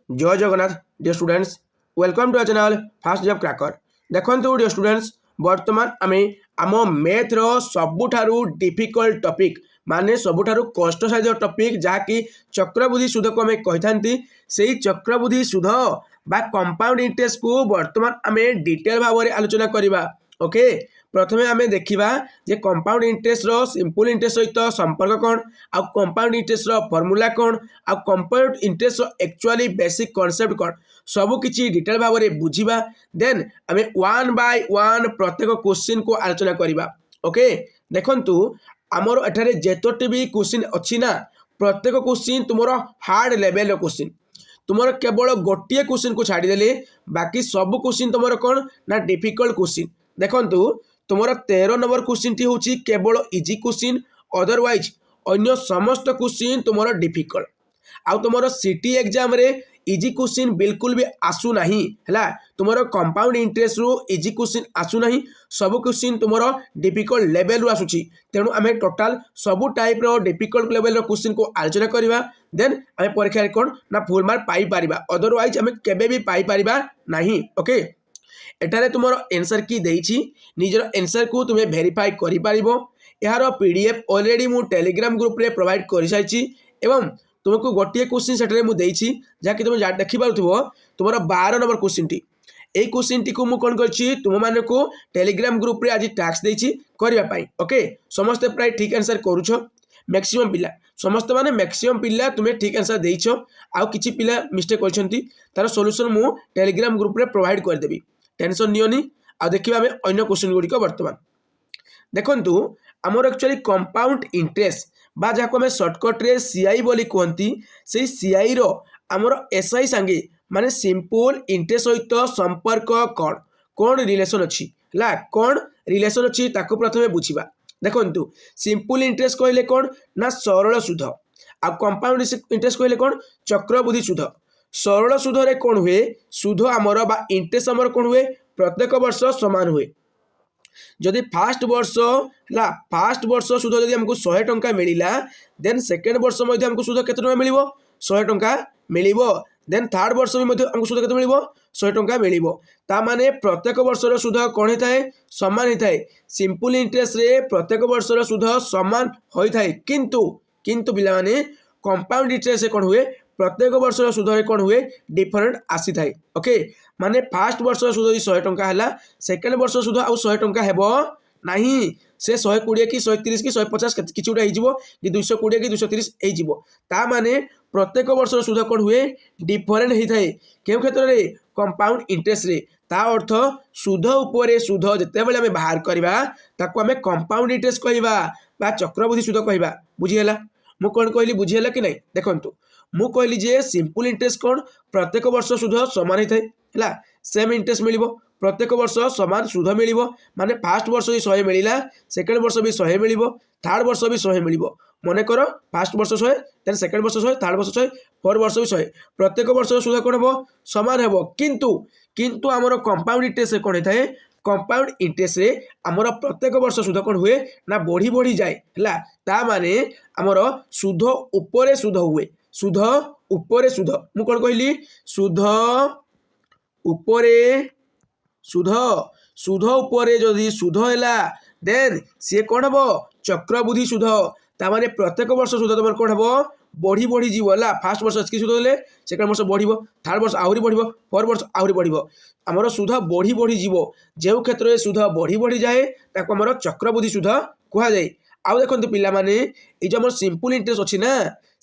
जय Jagannath dear students welcome to our channel fast job cracker. देखो dear students बर्तमान आमे आम मैथ रो सबुठारु डिफिकल्ट टॉपिक माने सबुठारु कष्ट साध्य टॉपिक जहाँकि चक्रबुद्धि सुध को आमे कहिथांती सेही चक्रबुद्धि सुध बा कंपाउंड इंटरेस्ट को बर्तमान आमे डिटेल भाव में आलोचना करिबा। ओके प्रथमे आमे देखिबा जे कंपाउंड इंटरेस्ट रो सिंपल इंटरेस्ट सहित संपर्क कौन आ कंपाउंड इंटरेस्ट रो फॉर्मूला कौन आ कंपाउंड इंटरेस्ट रो एक्चुअली बेसिक कांसेप्ट कौन सबु किछि डिटेल भाव में बुझिबा। देन आमे वन बाय वन प्रत्येक क्वेश्चन को आलोचना करिबा। ओके देखंतु आमर एठारे जेतोटी भी क्वेश्चन अछि ना प्रत्येक क्वेश्चन तुमरो हार्ड लेवल रो क्वेश्चन तुमर केवल गोटे क्वेश्चन को छाड़ीदेले बाकी सब क्वेश्चन तुमर कौन ना डिफिकल्ट क्वेश्चन। देखंतु तुमर 13 नंबर क्वेश्चन टी होची केवल इजी क्वेश्चन अदरवाइज अन्य समस्त क्वेश्चन तुमर डिफिकल्ट आउ तुमर सिटी एग्जाम रे इजी क्वेश्चन बिल्कुल भी आसु नहीं हैला तुमर कंपाउंड इंटरेस्ट रो इजी क्वेश्चन आसु नहीं सब क्वेश्चन तुमर डिफिकल्ट लेवल रो आसुची। तेणु आमे टोटल सब टाइप रो डिफिकल्ट लेवल रो क्वेश्चन को आलोचना करबा। देन आमे परीक्षा रे कोन ना फुल मार्क पाई परिबा अदरवाइज आमे केबे भी पाई परिबा नहीं। ओके एठारे तुमर आंसर की देइछि निजर आंसर को तुमे वेरीफाई करि पारिबो। यार पीडीएफ ऑलरेडी मु टेलीग्राम ग्रुप रे प्रोवाइड करि साइछि एवं तुमको गोटे क्वेश्चन सेटरे मु देइछि जाकि तुम देखि पारुथबो तुमर 12 नंबर क्वेश्चन टी एई क्वेश्चन टी को मु कोन करछि तुम माने को टेलीग्राम ग्रुप रे आज टास्क देइछि करिया पाई। ओके समस्त प्राय ठीक आंसर करूछो मैक्सिमम पिला समस्त माने मैक्सिमम पिला तुमे ठीक आंसर देइछो आउ किछि पिला मिस्टेक करछंती तार सॉल्यूशन मु टेलीग्राम ग्रुप रे प्रोवाइड कर देबी टेंशन नियोनी। आ देखिबा हमें अन्य क्वेश्चन गुडी को वर्तमान देखंतु हमर एक्चुअली कंपाउंड इंटरेस्ट बा जाको हमें शॉर्टकट रे सीआई बोली कहंती से सीआई रो हमर एसआई संगे माने सिंपल इंटरेस्ट सहित संपर्क कोन कोन रिलेशन अछि ला कोन रिलेशन अछि ताको प्रथमे बुझिबा। देखंतु सिंपल इंटरेस्ट कहले कोन ना सरल सुध आ कंपाउंड इंटरेस्ट कहले कोन चक्रबुद्धि सुध। सरल सुध रे कोन हुए सुध हमर बा इंटरेस्ट हमर कोन हुए प्रत्येक वर्ष समान हुए। जदि फास्ट वर्ष सुध जदि हमको 100 टंका मिलिला देन सेकंड वर्ष मध्ये हमको सुध केते टंका मिलिबो 100 टंका मिलिबो। देन थर्ड वर्ष में मध्ये हमको सुध केते मिलिबो 100 टंका मिलिबो। ता माने प्रत्येक वर्ष रो सुध कोन हेताए समान हेताए। सिंपल इंटरेस्ट रे प्रत्येक वर्ष रो सुध समान होइथाए किंतु पिला माने कंपाउंड इंटरेस्ट से कोन हुए प्रत्येक वर्ष सुध कौन हुए डिफरेंट आसी थाए। ओके माने फास्ट वर्ष सुध 100 टंका हला सेकंड वर्ष सुध आउ 100 टंका हेबो नहीं से 120 कि 130 कि 150 किछि उडा हिजिवो कि 220 कि 230 हिजिवो। ता माने प्रत्येक वर्ष सुध कौन हुए डिफरेंट हेइ थाए केउ क्षेत्र रे कंपाउंड इंटरेस्ट रे। ता अर्थ सुध उपरे सुध जते बेले हमें बाहर करबा ताको हमें कंपाउंड इंटरेस्ट कहबा बा चक्रबुद्धि सुध कहबा। बुझी हला मु कोन कहली बुझी हला कि नहीं। देखंतु मु कहली जे सिंपल इंटरेस्ट कौन प्रत्येक वर्ष सुध समान ही है सेम इंटरेस्ट मिलिबो प्रत्येक वर्ष समान सुध मिलिबो माने फास्ट वर्ष भी 100 मिलिला सेकंड वर्ष भी 100 मिलिबो थर्ड वर्ष भी 100 मिलिबो। मने करो फास्ट वर्ष 100 देन सेकंड वर्ष 100 थर्ड वर्ष 100 फोर्थ वर्ष भी 100 प्रत्येक वर्ष सुध कोन हेबो समान हेबो। किंतु हमर कंपाउंड इंटरेस्ट कोन हेताए कंपाउंड इंटरेस्ट रे हमर प्रत्येक वर्ष सुध कोन हुए ना बढ़ी जाए हला। ता माने हमर सुध उपरे सुध हुए सुध उपरे सुध मु कोन कहली सुध उपरे सुध उपरे जदि सुध हैला देन से कोन हबो चक्रबुद्धि सुध। ता माने प्रत्येक वर्ष सुध तमर कोन हबो बढ़ी जीवला फास्ट वर्ष की सुध ले सेकंड वर्ष बढ़िबो थर्ड वर्ष आहुरी बढ़िबो फोर्थ वर्ष आहुरी बढ़िबो हमर सुध बढ़ी जीवो जेउ क्षेत्र रे सुध बढ़ी जाए ताको हमर चक्रबुद्धि सुध कहा जाए। आउ देखंतु पिला माने ए जो हमर सिंपल इंटरेस्ट अछि ना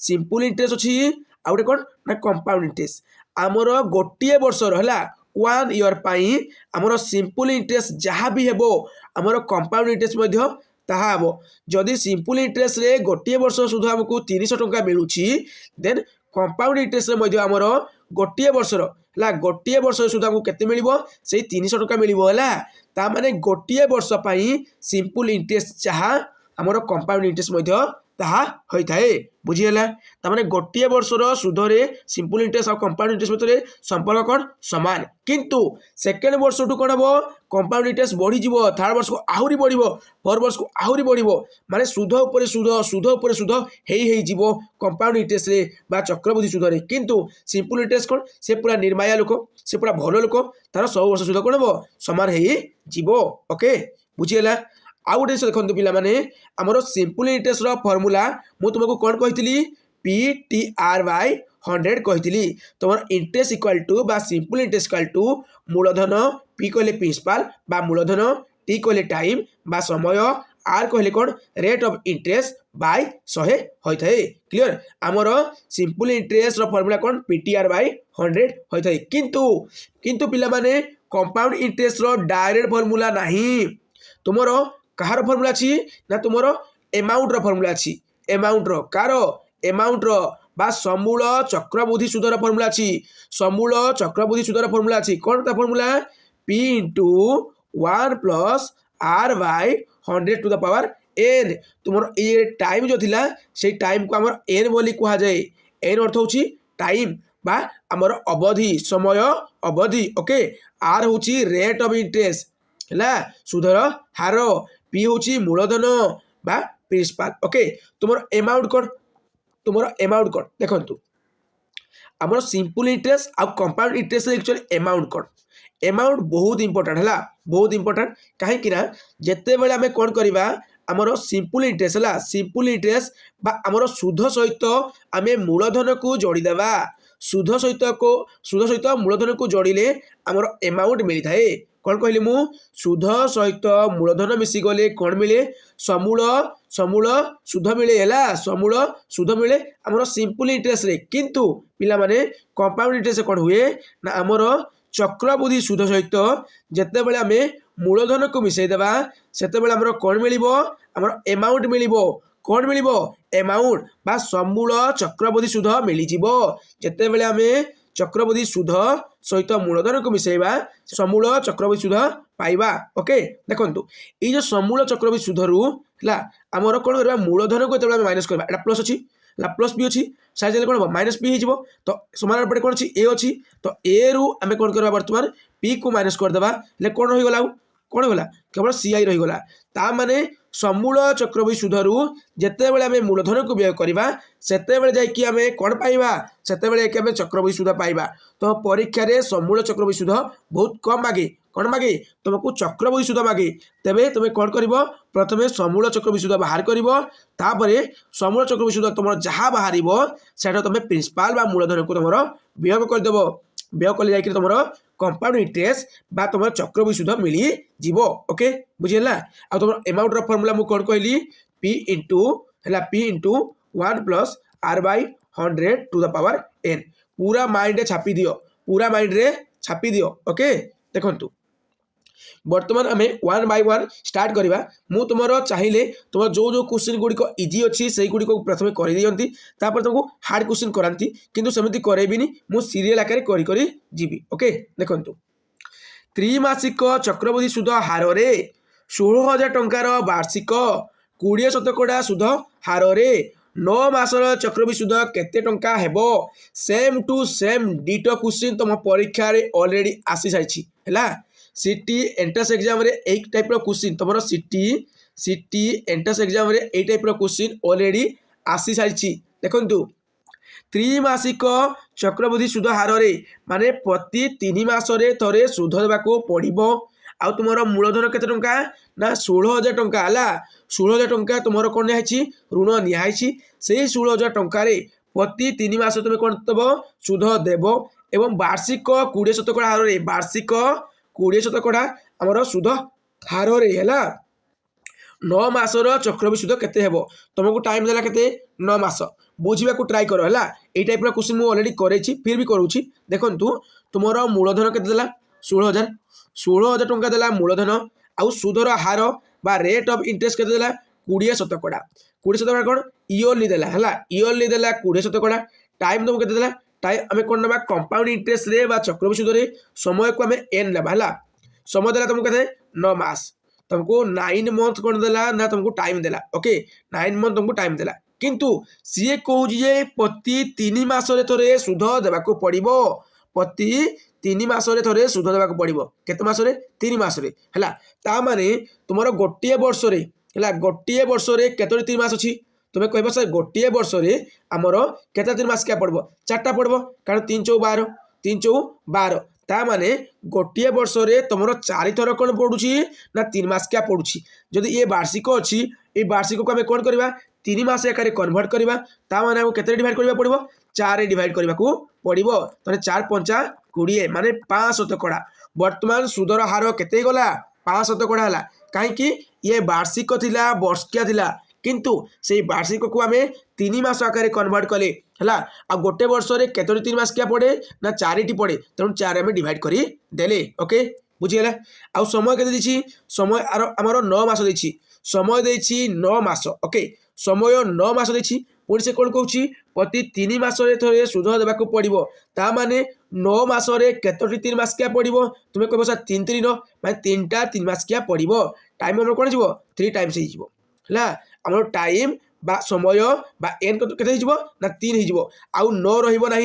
सिंपल इंटरेस्ट अछि आउटे कोन ना कंपाउंड इंटरेस्ट हमर गोटिए वर्ष रहला 1 ईयर पाई हमर सिंपल इंटरेस्ट जहाँ भी हेबो हमर कंपाउंड इंटरेस्ट मध्ये ताहा हेबो। जदि सिंपल इंटरेस्ट रे गोटिए वर्ष सुध हमको 300 टंका मिलुछि देन कंपाउंड इंटरेस्ट रे मध्ये हमर गोटिए वर्ष ला गोटिए वर्ष सुध हमको केते मिलिबो सेही 300 टंका मिलिबो हला। ता माने गोटिए वर्ष पाई सिंपल इंटरेस्ट जहाँ हमर कंपाउंड इंटरेस्ट मध्ये ତାହା ହୋଇଥାଏ। ବୁଝିହେଲା? ତାମାନେ ଗୋଟିଏ ବର୍ଷର ସୁଧରେ ସିମ୍ପଲ ଇଣ୍ଟରେଷ୍ଟ ଆଉ କମ୍ପାଉଣ୍ଡ ଇଣ୍ଟରେଷ୍ଟ ଭିତରେ ସମ୍ପର୍କ କ'ଣ ସମାନ, କିନ୍ତୁ ସେକେଣ୍ଡ ବର୍ଷଠୁ କ'ଣ ହେବ କମ୍ପାଉଣ୍ଡ ଇଣ୍ଟରେଷ୍ଟ ବଢ଼ିଯିବ, ଥାର୍ଡ଼ ବର୍ଷକୁ ଆହୁରି ବଢ଼ିବ, ଫୋର୍ଥ ବର୍ଷକୁ ଆହୁରି ବଢ଼ିବ, ମାନେ ସୁଧ ଉପରେ ସୁଧ ସୁଧ ଉପରେ ସୁଧ ହେଇଯିବ କମ୍ପାଉଣ୍ଡ ଇଣ୍ଟରେଷ୍ଟରେ ବା ଚକ୍ରବୃଦ୍ଧି ସୁଧରେ। କିନ୍ତୁ ସିମ୍ପଲ ଇଣ୍ଟରେଷ୍ଟ କ'ଣ ସେ ପୁରା ନିର୍ମାୟା ଲୋକ, ସେ ପୁରା ଭଲ ଲୋକ, ତାର ସବୁ ବର୍ଷ ସୁଧ କ'ଣ ହେବ ସମାନ ହେଇଯିବ। ଓକେ, ବୁଝିହେଲା? ଆଉ ଗୋଟେ ଜିନିଷ ଦେଖନ୍ତୁ ପିଲାମାନେ, ଆମର ସିମ୍ପଲ ଇଣ୍ଟରେଷ୍ଟର ଫର୍ମୁଲା ମୁଁ ତୁମକୁ କ'ଣ କହିଥିଲି, PTR/100 କହିଥିଲି। ତୁମର ଇଣ୍ଟରେଷ୍ଟ ଇକ୍ୱାଲ୍ ଟୁ ବା ସିମ୍ପଲ ଇଣ୍ଟରେଷ୍ଟ ଇକ୍ୱାଲ୍ ଟୁ ମୂଳଧନ P କହିଲେ ପ୍ରିନ୍ସିପାଲ ବା ମୂଳଧନ, T କହିଲେ ଟାଇମ୍ ବା ସମୟ, R କହିଲେ କ'ଣ ରେଟ୍ ଅଫ୍ ଇଣ୍ଟରେଷ୍ଟ ବାଇ 100 ହୋଇଥାଏ। କ୍ଲିୟର? ଆମର ସିମ୍ପଲ ଇଣ୍ଟରେଷ୍ଟର ଫର୍ମୁଲା କ'ଣ PTR/100 ହୋଇଥାଏ। କିନ୍ତୁ ପିଲାମାନେ କମ୍ପାଉଣ୍ଡ ଇଣ୍ଟରେଷ୍ଟର ଡାଇରେକ୍ଟ ଫର୍ମୁଲା ନାହିଁ। ତୁମର କାହାର ଫର୍ମୁଲା ଅଛି ନା ତୁମର ଏମାଉଣ୍ଟର ଫର୍ମୁଲା ଅଛି। ଏମାଉଣ୍ଟର କାହାର ଏମାଉଣ୍ଟର ବା ସମୂଳ ଚକ୍ରବୃଦ୍ଧି ସୁଧର ଫର୍ମୁଲା ଅଛି। ସମୂଳ ଚକ୍ରବୃଦ୍ଧି ସୁଧର ଫର୍ମୁଲା ଅଛି। କ'ଣ ତା ଫର୍ମୁଲା? P × 1 + R/100⁴ ତୁମର ये टाइम जो थिला से टाइम को आमर एन बोली कहा जाए। एन अर्थ होची टाइम बा आमर अवधि, समय अवधि। ओके, आर होची रेट ऑफ इंटरेस्ट है सुधर हार, पी होची मूलधन बा प्रिंसिपल। ओके, तुमर अमाउंट कोड देखंतु आमर सिंपल इंटरेस्ट आ कंपाउंड इंटरेस्ट एक्चुअली अमाउंट बहुत इंपोर्टेंट है, बहुत इंपोर्टेंट कहीं जिते बड़े आम कौन करवा आमर सिंपल इंटरेस्ट है, सिंपल इंटरेस्ट बा आमर सुध सहित आम मूलधन को जोड़ीदेवा। सुध सहित मूलधन को जोड़िले आमर अमाउंट मिलता है। कौन कहली मु सुध सहित मूलधन मिसीगले कौन मिले समूल सुध मिले है, समूल सुध मिले आमर सिंपल इंटरेस्ट रे। किंतु पिला माने कंपाउंड इंटरेस्ट कौन हुए ना आमर चक्रबृद्धि सुध सहित जिते बड़े आम मूलधन को मिसईदेवा सेते बड़े आमर कौन मिलिबो आमर अमाउंट मिलिबो। कौन मिलिबो अमाउंट बा समूल चक्रबृद्धि सुध मिलिजिबो। जिते बड़े आम चक्रबृद्धि सुध सहित मूलधन को मिसेଇବା समूल चक्रबृद्धि सुध पाइबा। ओके, देखंतु ये जो समूल चक्रबृद्धि सुध रु है आमर कौन करबा मूलधन को जेतबे माइनस करबा एटा प्लस अछि प्लस बी अच्छी साइज कौन हम माइनस बी हो तो सामान पटे कौन अच्छी ए अच्छी तो ए रु आम कौन करवा बर्तमान पी को माइनस करदेवा कौन रहीगला कौन होगा केवल सीआई रहीगला। ता माने समूल चक्रबृद्धि सुध रु जिते बड़े आम मूलधन को व्यय करवा सेते बड़े जाइए आम कौन पाइबा सेते बड़े आम चक्रबृद्धि सुध पाइबा। तो परीक्षा रे समूल चक्रबृद्धि सुध बहुत कम मागे कौन मागे तुमको चक्रबृद्धि सुध मागे तेबे तुम कौन कर प्रथम समूल चक्रबृद्धि सुध बाहर कर समूल चक्रबृद्धि सुध तुम जहाँ बाहर से तुम प्रिंसिपाल बा मूलधन को तुम वियोग करदेव। व्यय कले जाकि तुम कंपाउंड इंटरेस्ट बा तुम चक्रबृद्धि सुध मिली जीवो। ओके, बुझीगला? आ तुम अमाउंट फॉर्मूला मु कौन कहली P × 1 + R/100⁴ पूरा माइंड रे छापी दियो, पूरा माइंड रे छापी दियो। ओके, देखंतु बर्तमान आम 1 by 1 स्टार्ट करवा। मु तुम चाहिए तुम जो जो क्वेश्चन गुड़िक इजी अच्छी से गुड़िक प्रथम कर दियंती तापर तुमको हार्ड क्वेश्चन कराती किंतु सेमती करेबिनी मु सीरियल आकार करी जीवी। ओके, देखंतु त्रैमासिक चक्रबृद्धि सुध हार रे 16,000 टंकार वार्षिक 20% सुध हार रे 9 मासर चक्रबृद्धि सुध केते टंका हेबो। Same to same ditto question तुम परीक्षा रे ऑलरेडी आसी साइछि हैला। सीटी एंट्रेंस एग्जाम रे एक टाइप रो क्वेश्चन तुमरो सीटी एंट्रेंस एग्जाम रे एक टाइप रो क्वेश्चन ऑलरेडी आसी साइछि। देखंतु त्रैमासिक चक्रबृद्धि सुध हार रे माने प्रति 3 मास रे थरे सुध देबाको पड़िबो। आ तुमरो मूलधन केते टंका ना 16,000 टंका हला। 16,000 टंका तुमरो कोन निहाइछि ऋण निहाइछि सेही 16,000 टंका रे प्रति 3 मास तुम कोन देबो सुध देबो एवं वार्षिक 20% हार रे वार्षिक 20% आमर सुध हार रे हैला 9 मासर चक्रबृद्धि सुध केते हेबो। तुमको टाइम देला केते 9 मास बुझिबा को ट्राई करो हैला। ए टाइप रो क्वेश्चन मु ऑलरेडी करेछि फिर भी करूछि। देखंतु तुमरो मूलधन केते देला 16,000 टंका देला मूलधन आउ सुधर हार बा रेट ऑफ इंटरेस्ट केते देला 20%। 20% कोन इयरली देला हैला, इयरली देला 20%। टाइम तुमको केते देला टाइम आम कौन ना कंपाउंड इंटरेस्ट रे बा चक्रबृद्धि सुध रे समय को आम एन लेबा हैला। समय देला तुमको कहते 9 मास तुमको 9 मंथ कौन देला ना तुमको टाइम देला। ओके, 9 मंथ तुमको टाइम देला किंतु सी कहूँ जे प्रति 3 मासरे थोड़े सुध देवाक पड़ो प्रति 3 मासरे थोड़े सुध देवाक पड़ो केते मासरे 3 मासरे है ता माने तुम गोटे वर्ष है गोटे वर्ष केतोटी 3 मास अच्छी तुम्हें कह सर गोटे वर्ष आमर केते 3 मास क्या पड़ो 4टा पड़ो कारण 3 चौ 12 3 चौ 12 ता माने गोटे वर्ष तुम 4 थर कौन पड़ुची ना 3 मास क्या पड़ुची जदि ये वार्षिक अच्छी ये वार्षिक को आम कौन करवा 3 मास एकार कन्वर्ट करवा ता माने केते डिवाइड करबा पड़िबो 4 डिवाइड करबा को पड़िबो तने 4 पंचा 20 माने 5 शतकड़ा वर्तमान सुदर हार केते गला 5 शतकड़ा हला कहीं ये वार्षिक थिला वर्षिया थिला किंतु से वार्षिक को आम 3 मास आकार कन्वर्ट कले है आ गोटे वर्ष केतोटी 3 मास क्या पड़े ना 4टी पड़े तेणु 4 आम डिवाइड कर देले ओके बुझीगला आ समय के समय आमर 9 मास देछि समय देछि 9 मास ओके समय 9 मास देछि पुणी से कौन कहूँ प्रति 3 मासरे थे सुध देवाक पड़ो ता माने 9 मासरे केतोटी 3 मास क्या पड़ो तुम्हें कह सर 3 3 9 माने 3टा 3 मास क्या पड़ो टाइम आम कौन हो 3 टाइम्स है आम टाइम बा समय बा एन के ना 3 हो आउ 9 रहा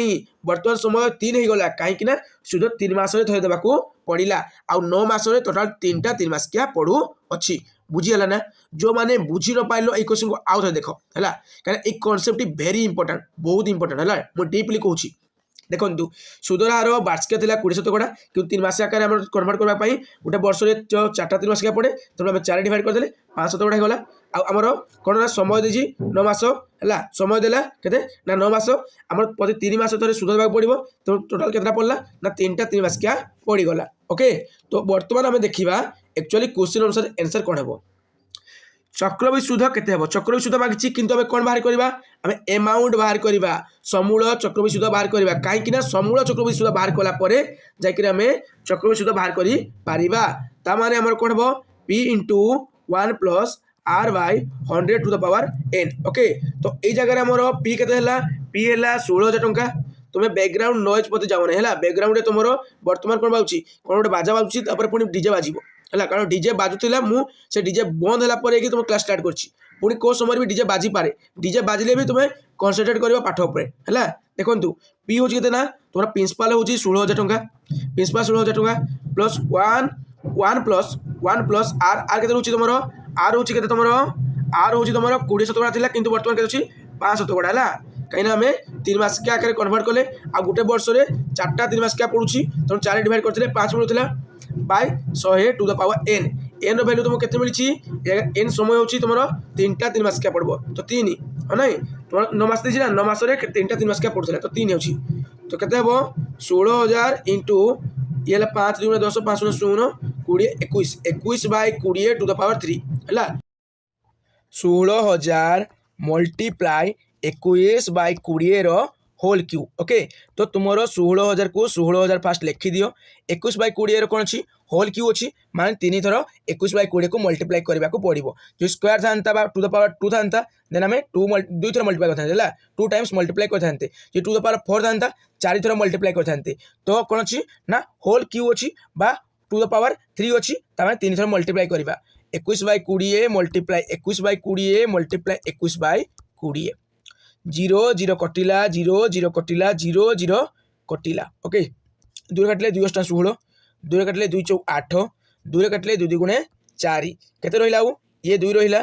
बर्तमान समय 3 हो गला कहीं सुध 3 मासरे थे देवाक पड़ा आउ 9 मासरे टोटाल 3टा 3 मास क्या पड़ू अच्छी बुझीगला ना जो मैंने बुझी न पाइल ये क्वेश्चन को आउ थे देख है कहीं कॉन्सेप्ट भेरी इंपोर्टेंट बहुत इंपोर्टेंट है मुझे डीपली कहूँ देखो सुदर हार वार्षिक था 20 शतकड़ा कि 3 मास आकार कन्वर्ट करने गोटे वर्ष 4टा 3 मास क्या पड़े तेणु आम 4 डिवाइड करदे 5 शतकड़ा होगा आमर कौन ना समय देछि 9 मास है समय देला केते ना 9 मास आम प्रति 3 मास थे सुध देवाक पड़ो तो टोटाल केतना पड़ला ना 3टा 3 मास क्या पड़गला ओके तो बर्तमान आम देखा एक्चुअली क्वेश्चन अनुसार आंसर कौन हम चक्रवृद्धि सुध केते हम चक्रवृद्धि सुध मागिछि किंतु आम कौन बाहर करवा आम एमाउंट बाहर करवा समूल चक्रवृद्धि सुध बाहर करवा कहीं समूल चक्रवृद्धि सुध बाहर कलापर जाकर आम चक्रवृद्धि सुध बाहर कर पारिबा ता माने हमर कौन हम p into 1 plus r by 100 to the power n okay तो ये जगह आमर p केते हला p हला 16000 टंका तुम्हें बैकग्राउंड नॉइज पते जाओ ना बैकग्राउंड तुम बर्तमान कौन बाजुची कौन गोटे बाजा बाजुची पुणी डीजे बाजिबो है कारण डीजे बाजुला से डीजे बंद है कि तुम क्लास स्टार्ट कर कौ समय भी डीजे बाजी पारे डीजे बाजिले भी तुम्हें कनसेंट्रेट कर पाठ उपर है देखो पी हूँ के ना तुम प्रिंसिपाल हूँ 16000 टंका प्रिंसिपाल 16000 टंका प्लस 1 प्लस आर आर के तुम आर हूँ के तुम आर हूँ तुम 20 शतकड़ा था कि बर्तमान के 5 शतकड़ा है कहीं आम 3 मास क्या आकार कन्वर्ट कले आ गोटे वर्ष 4टा 3 मास क्या पड़ुची तेणु 4 डिवाइड करते 5 मिलूला by 100 to the power n n value तुमको केते मिली n समय होची तुम 3टा 3 मास क्या पड़बो तो 3 है ना तुम 9 मास देछि ना 9 मास रे 3टा 3 मास क्या पड़ुला तो 3 होची तो केते हबो 16000 इंटू ये 5 2 10 5 0 20 21 21 बाय 20 टू द पावर 3 है 16000 multiply 21 by 20 row whole Q okay तो तुम 16000 को 16000 फास्ट लिखि दियो 21 बाय 20 कौन अच्छी होल क्यू अच्छी माने 3 थर 21 बाय 20 को मल्टीप्लाई करने को पड़ो जो स्क्वायर था टू द पावर 2 था देन आम 2 थर मल्टीप्लाई करते 2 टाइम्स मल्टीप्लाई करते जो टू द पावर 4 था 4 थर मल्टीप्लाई करते तो कौन अच्छी ना होल क्यू अच्छी बा टू द पावर 3 अच्छी 3 थर मल्टीप्लाई करवा 21 by 20 multiply 21 by 20 multiply 21 by 20 0 0 कटिला 0 0 कटिला 0 0 कटिला ओके 2 काटिले 2 अष्टा 16 2 काटिले 2 चौ 8 2 काटिले 2 2 गुणे 4 केते रहिला ये 2 रहिला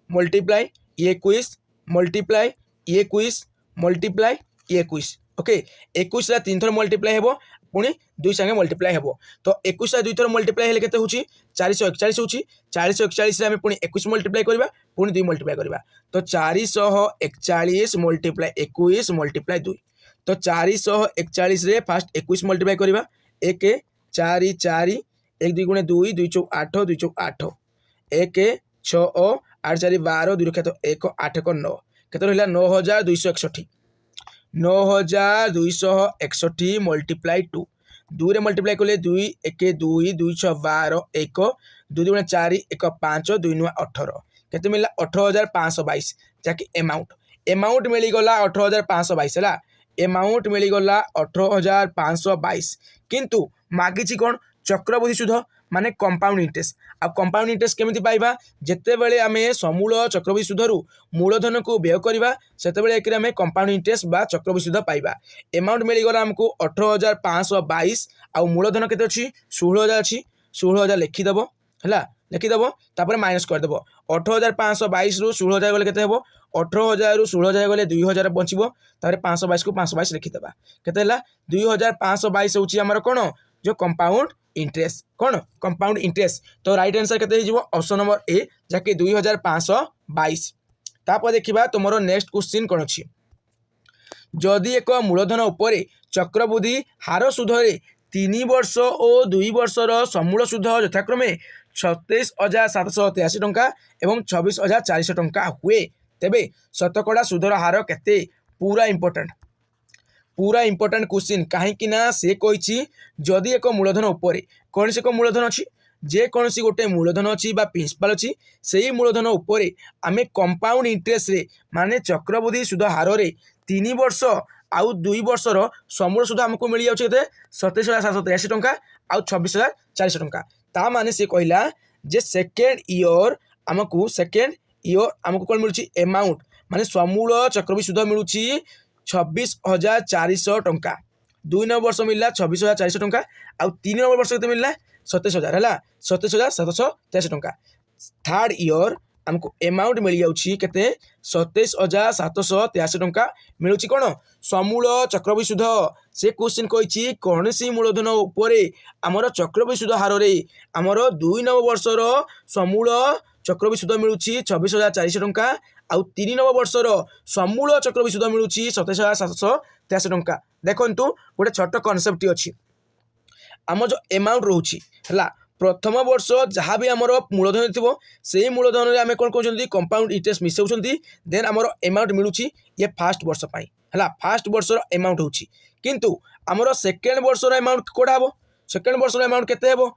मल्टीप्लाई ये 21 मल्टीप्लाई ये 21 मल्टीप्लाई ये 21 ओके 21 ला 3 थर मल्टीप्लाई हेबो पुणी 2 संगे मल्टीप्लाई हेबो तो 21 ला 2 थर मल्टीप्लाई हेले केते होची 441 होची 441 रे हम पुणी 21 मल्टीप्लाई करबा पुणी 2 मल्टीप्लाई करबा तो 441 मल्टीप्लाई 21 मल्टीप्लाई 2 तो 441 रे फास्ट 21 मल्टीप्लाई करबा 1 4 4 1 2 गुणे 2 2 चौ 8 2 चौ 8 1 6 8 4 12 2 रखा तो 1 8 को 9 केते रहिला 9261 9261 मल्टीप्लाई 2 2 रे मल्टीप्लाई कले 2 1 2 2 6 12 1 2 गुणे 4 1 5 2 9 18 केते मिला 18522 जाकि अमाउंट मिलीगला 18522 है अमाउंट मिलीगला 18522 किंतु मागिची कौन चक्रवृद्धि सुध माने कंपाउंड इंटरेस्ट। आ कंपाउंड इंटरेस्ट केमिति पाइबा जेते बेले आमे समूल चक्रवृद्धि सुधरु मूलधन को व्यय करबा सेते बेले एकरे आमे कंपाउंड इंटरेस्ट बा चक्रवृद्धि सुध पाइबा। अमाउंट मिली गला हमको 18,522 आ मूलधन केते अछि 16,000 अछि 16,000 लिखि दबो हला लिखिदेव तापर माइनस करदेव 18,522 रु 16,000 गले केते हेबो 18,000 रु 16,000 गले 2,000 बचिबो तापर 522 को 522 लिखिदेबा केते हला 2,522 होची हमर कोन जो कंपाउंड इंटरेस्ट कोन कंपाउंड इंटरेस्ट। तो राइट आंसर केते हिजबो ऑप्शन नंबर ए जाके 2,522। तापर देखिबा तुमरो नेक्स्ट क्वेश्चन कोन अछि जदि एक मूलधन उपरे चक्रवृद्धि हार सुधरे 3 वर्ष और 2 वर्षर समूल सुध यथाक्रमे 37,783 टंका एवं 24,400 टंका हुए तेबे शतकड़ा सुधर हार केते पूरा इंपोर्टेंट क्वेश्चन कहीं ना से कही जदि एक मूलधन उपरे कौन से एक मूलधन अच्छी जे कौन सी गोटे मूलधन अच्छी प्रिंसिपल अच्छी से मूलधन उपरे आमे कंपाउंड इंटरेस्ट रे माने चक्रवृद्धि सुध हार रे 3 वर्ष आउ 2 वर्षर समूल सुध आमको मिल जाउछे 27,783 टंका आउ 24,400 टंका। ता माने से कहला जे सेकेंड ईयर आमको कौन मिलुची अमाउंट माने समूल चक्रवृद्धि सुध मिलुची 26,400 टंका 2 नंबर वर्ष मिलला 26,400 टंका आउ 3 नंबर वर्ष केते मिलला 27,000 हला 27,783 टंका। थर्ड ईयर हमको अमाउंट मिल जाउची केते 27,783 टंका मिलुची कोन समूल चक्रवृद्धि सुध। से क्वेश्चन कहिची कौन सी मूलधन उपरे हमर चक्रवृद्धि सुध हार रे हमर 2 नंबर वर्षर समूल चक्रवृद्धि सुध मिलुची 26,400 टंका आउ 3 नंबर वर्षर समूल चक्रवृद्धि सुध मिलुची 27,783 टंका। देखंतु गोटे छोट कॉन्सेप्ट अछि आम जो अमाउंट रोची हला प्रथम वर्ष जहाँ भी आमर मूलधन थी से मूलधन में आम कौन कहते कंपाउंड इंटरेस्ट मिसाउछंती देन आमर अमाउंट मिलूची ये फास्ट वर्ष पाई हला फास्ट वर्षर अमाउंट होची किंतु आमर सेकेंड वर्षर अमाउंट कोडा हेबो सेकेंड वर्षर अमाउंट केते हेबो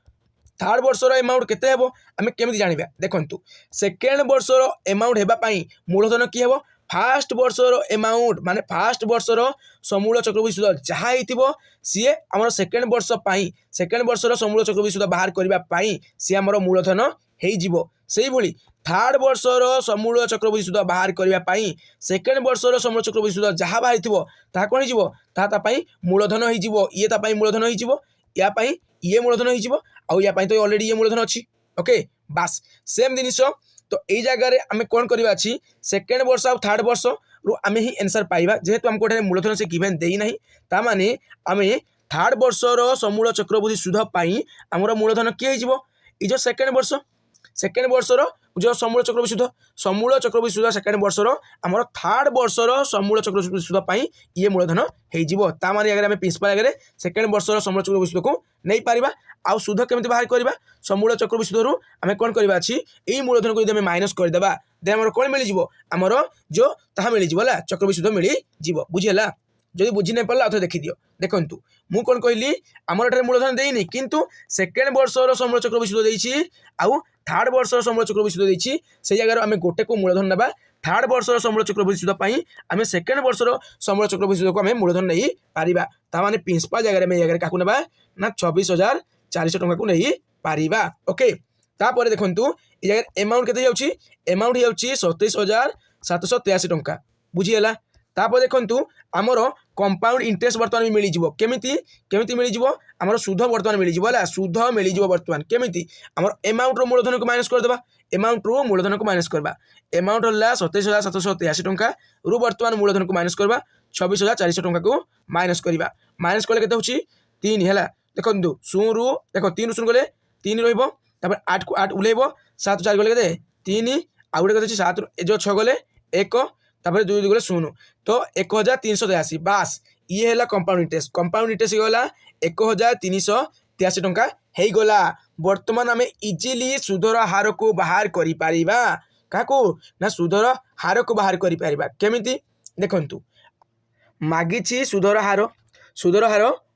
थर्ड वर्षर अमाउंट केते हेबो आमे केमिति जानिबा देखंतु सेकेंड वर्षर अमाउंट हेबा पाई मूलधन की हेबो फास्ट वर्षर अमाउंट माने फास्ट वर्षर समूल चक्रवृद्धि सुध जहाँ होइतिबो सीए हमर सेकेंड वर्ष पाई सेकेंड वर्षर समूल चक्रवृद्धि सुध बाहर करबा पाई सी हमर मूलधन हेइ जिवो सेही भली थर्ड वर्षर समूल चक्रवृद्धि सुध बाहर करबा पाई सेकेंड वर्षर समूल चक्रवृद्धि सुध जहाँ बाहर थिबो ता कोन जिवो ता पाई मूलधन हेइ जिवो ये ता पाई मूलधन हेइ जिवो या पाई ये मूलधन हेइ जिवो आ या पाई तो ऑलरेडी ये मूलधन अछि ओके बास सेम जिनिस। तो यही जगह आम कौन करवा सेकेंड वर्ष आ थर्ड वर्ष रु आम ही आंसर पाइबा जेहेतु आमको मूलधन से गिवन देना ता माने आम थर्ड वर्षर समूल चक्रवृद्धि सुध पाई आमर मूलधन किए जो सेकेंड वर्षर जो समूल चक्रवृद्धि सुध सेकेंड वर्षर आमर थर्ड वर्षर समूल चक्रवृद्धि सुध पाई ये मूलधन हो माने अगर आम प्रिंसिपल आगे सेकेंड वर्षर समूल चक्रवृद्धि सुध को नहीं पारिबा आउ सुध केमिति बाहर करबा समूल चक्रवृद्धि सुध रु आम कौन करबा अछि एई मूलधन को यदि आम माइनस कर देबा देन हमर कोन मिल जिवो हमर जो ताहा मिल जिवो ला चक्रवृद्धि सुध मिल जिवो बुझिला जदि बुझी नहीं पारला अथ देखि दियो देखंतु मु कोन कहली हमर एठारे मूलधन देइनी किंतु सेकेंड वर्षर समूल चक्रवृद्धि सुध देइछि आउ थर्ड वर्षर समूल चक्रवृद्धि सुध देइछि से जगह आम गोटे को मूलधन नेबा थर्ड वर्षर समूल चक्रवृद्धि सुध पाई आम सेकेंड वर्षर समूल चक्रवृद्धि सुध को आम मूलधन नहीं पारिबा ता माने प्रिंसिपल जगह में जगह काकु नेबा ना 24,400 टंका को नहीं पारिबा ओके। तापर देखंतु ए जगह अमाउंट केते जाउछि अमाउंट जाउछि 27,783 टंका बुझिएला। तापर देखंतु आमर कंपाउंड इंटरेस्ट वर्तमान मिल जिवो केमिति मिल जिवो आमर सुध वर्तमान मिल जिवो हला सुध मिल जिवो वर्तमान केमिति आमर अमाउंट रो मूलधन को माइनस कर देबा अमाउंट रो मूलधन को माइनस करबा अमाउंट हला 27,783 टंका रु वर्तमान मूलधन को माइनस करबा 26,400 टंका को माइनस करबा माइनस करले केते होछि 3 हला देखंतु 0 रु देखो 3 रु 0 गले 3 रहइबो तापर 8 को 8 उलेइबो 7 4 गले केते 3 आ गुटे केते 7 जो 6 गले 1 तापर 2 गले 0 तो 1,383 बास ये है कंपाउंड इंटरेस्ट गला 1,383 टंका हो गला। वर्तमान आम इजिली सुधर हार को बाहर करि परिबा काकू ना सुधर हार को बाहर करि परिबा केमिति देखंतु मागिछि सुधर हार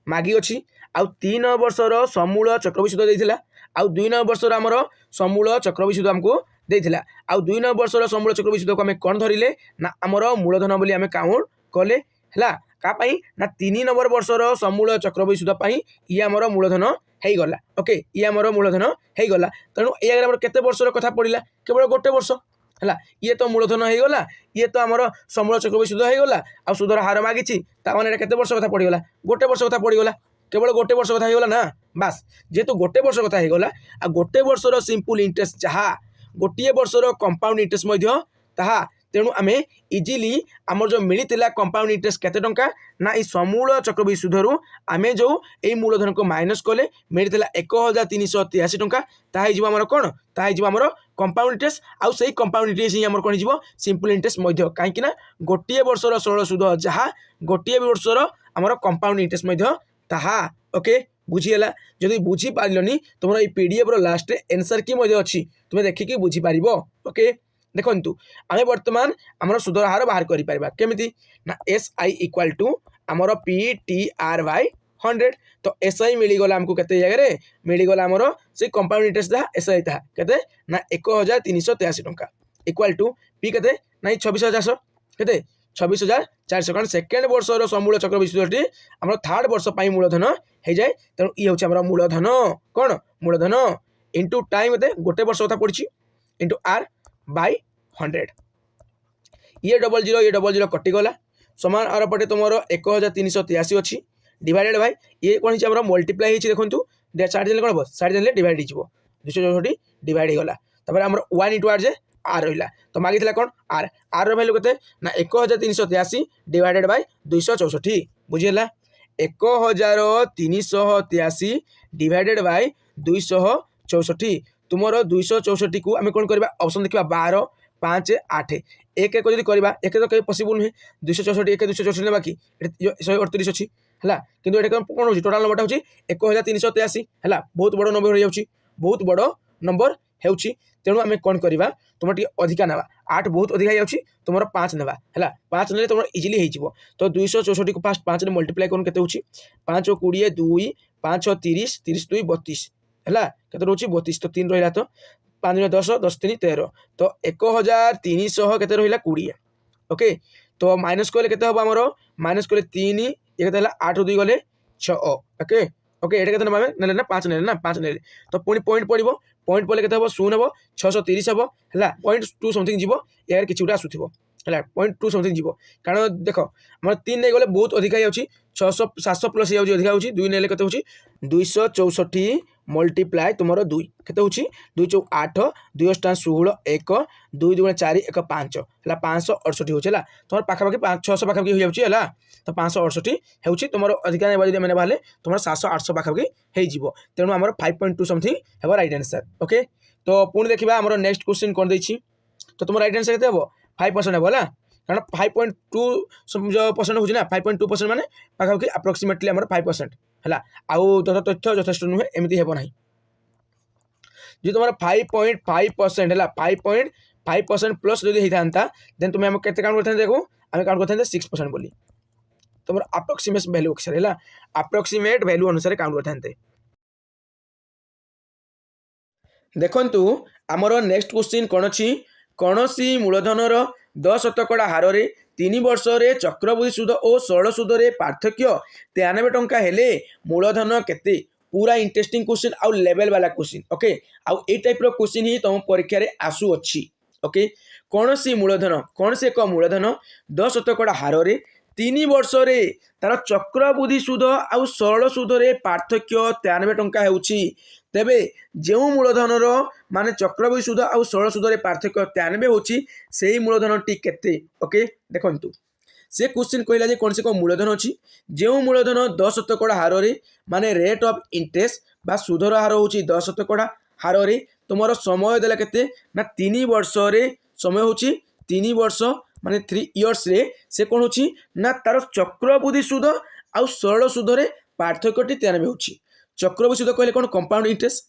मागी अछि आउ 3 वर्षर समूल चक्रवृद्धि सुध देइथिला आउ 2 वर्षर आमर समूल चक्रवृद्धि सुध हमको देइथिला आउ 2 वर्षर समूल चक्रवृद्धि सुध को आम कोन धरिले ना आमर मूलधन बोली आम काउंट कले हला का पाई ना 3 नंबर वर्षर समूल चक्रवृद्धि सुध पाई ये आमर मूलधन हो गला। ओके ये आमर मूलधन हो गला। तेणु ये आमर केते वर्षर कथा पड़ा केवल गोटे वर्ष है। ये तो मूलधन हो गला, ये तो आमर समूल चक्रवृद्धि सुध हो गला आ सुधर हार मागी ताने केते वर्ष कथा पड़गला गोटे वर्ष कथा पड़गला केवल गोटे वर्ष कथा होगा ना बास। जेहेतु गोटे वर्ष कथा होगा आ गोटे वर्षर सिंपल इंटरेस्ट जहाँ गोटे वर्षर कंपाउंड इंटरेस्ट ताहा तेणु आमे इजिली आमर जो मिलता कंपाउंड इंटरेस्ट केते टंका ना ई समूल चक्रवृद्धि सुधरू आमे जो यही मूलधन को माइनस कले मिलता 1383 टंका ताहा आमर कौन ताहा आमर कंपाउंड इंटरेस्ट आउ से कंपाउंड इंटरेस्ट ही आमर कौन हो सिंपल इंटरेस्ट कहीं गोटे वर्षर सरल सुध जहाँ गोटे वर्षर आमर कंपाउंड इंटरेस्ट ताहा। ओके बुझीगला जदि बुझी पारलनी तुम ये पीडीएफ रो लास्ट आंसर की अच्छी तुम्हें देखिकी बुझी पार। ओके देखु आम बर्तमान आमर सुधर हार बाहर कर केमी ना SI इक्वाल टू आमर PTR/100 तो SI मिलगला आमको केते जगह मिलगला आमर से कंपाउंड इंटरेस्ट जहाँ SI था केते ना 1383 टंका इक्वाल टू पी केते ना 26400 केते 26400 कारण सेकेंड वर्षर समूल चक्रवृद्धि सुधटी आमर थर्ड वर्ष मूलधन हो जाए। तेणु ये हूँ आमर मूलधन कौन मूलधन इंटू टाइम गोटे वर्ष कथा पड़ी इंटू R/100 ये 00 कटिगला समान आर पटे तुम 1383 अच्छी डिवाइडेड बाय ये कौन है मल्टीप्लाई होती देखो साइड देने कौन हम साइड देने डिवाइड हो 264 डिवाइड होगा तापर आम 1 इंटू R जे R रहा तो मागी कौन R R भैल्यू के ना 1383 डिवाइडेड बाय 264 बुझीगला 1383 डिवाइडेड बाय 264 तुम 264 को आम कौन करवा ऑप्शन देखा 12 5 8 एक एक जब करवा एक तो कहीं पॉसिबल नुहे 264 एक 264 ना कि 138 अच्छी है कि कौन हो टोटाल नंबर हूँ 1383 है बहुत बड़ नंबर हो जाऊँगी बहुत बड़ नंबर हो तेणु आम कौन करवा तुम टे अधिका ना 8 बहुत अधिका हो तुम 5 ना है 5 ना तुम इजिली हो तो 264 को फास्ट 5 मल्टीप्लाई कर के 5 20 2 5 30 30 2 32 है के रोचे 32 तो 3 रहा तो 5 10 10 3 13 तो 1300 के रहा 20। ओके तो माइनस कले के हम आमर माइनस कले 3 ये 8 2 गले 6। ओके ओके ये ना 5 ना 5 ने तो पुणी पॉइंट पड़ो पॉइंट पड़े के 0 हम 630 हम है 0.2 समथिंग जीव यार कि गोटे आसूब है 0.2 समथिंग जीव कारण देख आम 3 नहीं गले बहुत अधिका हो 600 700 प्लस हो अधिका हो 2 ने के 264 मल्टीप्लाई तुम 2 के 2 चौ 8 2 8 16 1 2 2 4 1 5 है 568 हो तुम पाखापाखि 600 पाखापाखि हो जाए तो 568 हो तुम अधिका नहीं मैंने बाहर तुम 700 800 पाखापाखि हो तेणु आम 5.2 समथिंग है राइट आंसर। ओके तो पुणी देखा आम नेक्स्ट क्वेश्चन कौन देती तो तुम राइट आंसर के 5% है कारण 5.2% हो 5.2% माने पाखापाखि अप्रोक्सीमेटली आम 5% है आउ तथ्य यथेष्ट नुहे एमती हे ना जो तुम 5.5% है 5.5% प्लस जो होता देन तुम्हें आम के काउंट करते देखो आम काउंट करते 6% बोली तुम अप्रोक्सीमेट वैल्यू अनुसार है अप्रोक्सीमेट वैल्यू अनुसार काउंट करते। देखु आमर नेक्स्ट क्वेश्चन कौन अच्छी कौन सी मूलधनर 10% हार 3 वर्ष चक्रवृद्धि सुध और सरल सुध पार्थक्य 93 टंका हेले मूलधन केते पूरा इंटरेस्टिंग क्वेश्चन आउ लेवल वाला क्वेश्चन। ओके आउ ए टाइप रो क्वेश्चन ही तुम परीक्षा रे आसु अच्छी। ओके कौन सी मूलधन कौन से एक मूलधन 10% हार 3 वर्ष तार चक्रवृद्धि सुध आउ सरल सुध पार्थक्य 93 टंका होउछि तेबे जो मूलधनर माने चक्रवृद्धि सुध आउ सरल सुध पार्थक्य 93 होउछि सेही मूलधन टी केते। ओके देखंतु से क्वेश्चन कहला जे कौन से को मूलधन अच्छी जो मूलधन 10% हार माने रेट ऑफ इंटरेस्ट बा सुधर हार होउछि 10% हार तुमर समय देला केते ना 3 वर्ष समय होउछि 3 वर्ष माने 3 इयर्स से कौन होउछि ना तार चक्रवृद्धि सुध आउ सरल सुध पार्थक्य 93 होउछि। चक्रवृद्धि सुध कहले कौन कंपाउंड इंटरेस्ट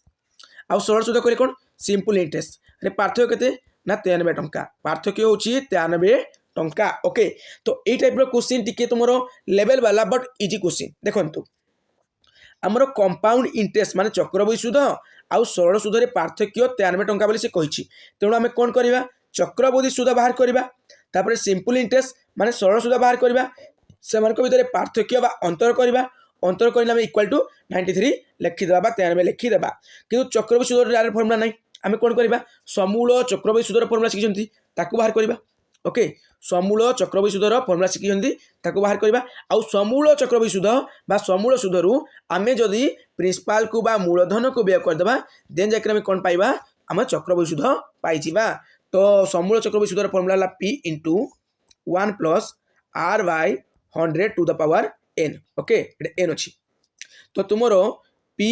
आउ सरल सुध कहले कौन सिंपल इंटरेस्ट पार्थक्य केते ना 93 टंका पार्थक्य होउछि 93 टंका। ओके तो ये टाइप रो क्वेश्चन टिके तुमरो लेवल वाला बट इजी क्वेश्चन देखंतु आमर कंपाउंड इंटरेस्ट माने चक्रवृद्धि सुध आउ सरल सुध पार्थक्य 93 टंका बोली से कहिछि तेणु आमे कोन करबा चक्रवृद्धि सुध बाहर करबा तापर सिंपल इंटरेस्ट माने सरल सुध बाहर करबा से भितर पार्थक्य बा अंतर करवा अंतर कर इक्वाल टू 93 लिखिदेवा 93 लिखिदेवा कि चक्रवृद्धि सूत्र डायरेक्ट फर्मुला ना आम कौन करवा समूल चक्रवृद्धि सूत्र फर्मुला शिखी बाहर करवा ओके समूल चक्रवृद्धि सूत्र फर्मुला शिखी बाहर करवा आउ समूल चक्रवृद्धि सूत्र बा समूल सूत्रु आम जदि प्रिंसिपाल को बा मूलधन को व्यय करदे देन जाकर कौन पाइबा आम चक्रवृद्धि सूत्र पाइबा तो समूल चक्रवृद्धि सूत्र formula P into 1 plus R by 100 to the power N okay N अच्छी तो तुम पी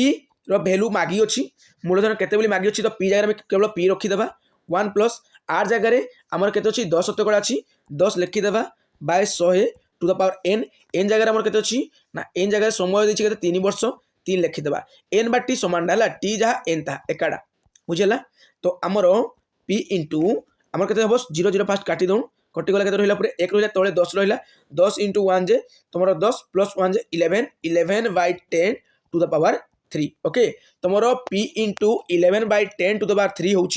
रैल्यू मागी अच्छी मूलधन केते मागी अच्छी तो पी जगह केवल पी रखीदे 1 प्लस आर जगार आमर के 10 शतकड़ा अच्छी 10 लिखिदेवा by 100 to the power N N जगह आमर के ना एन जगह समय देखिए 3 वर्ष 3 लिखिदेवा एन बा टी सामान है टी जहाँ एन था एकाड़ा बुझेगा तो आमर पी इंटू आमर के 0 0 फास्ट काटी दो कटिगला के रहा एक रहा तले 10 रहा 10 इंटू 1 जे तुम 10 प्लस 1 जे 11 11 by 10 to the power 3 okay तुम P into 11 by 10 to the power 3 हूँ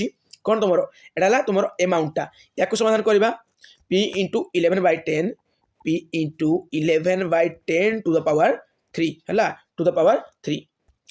कौन तुम एटा तुम एमाउंटा या समाधान करवा P into 11 by 10 P into 11 by 10 to the power 3 है टू द पावर 3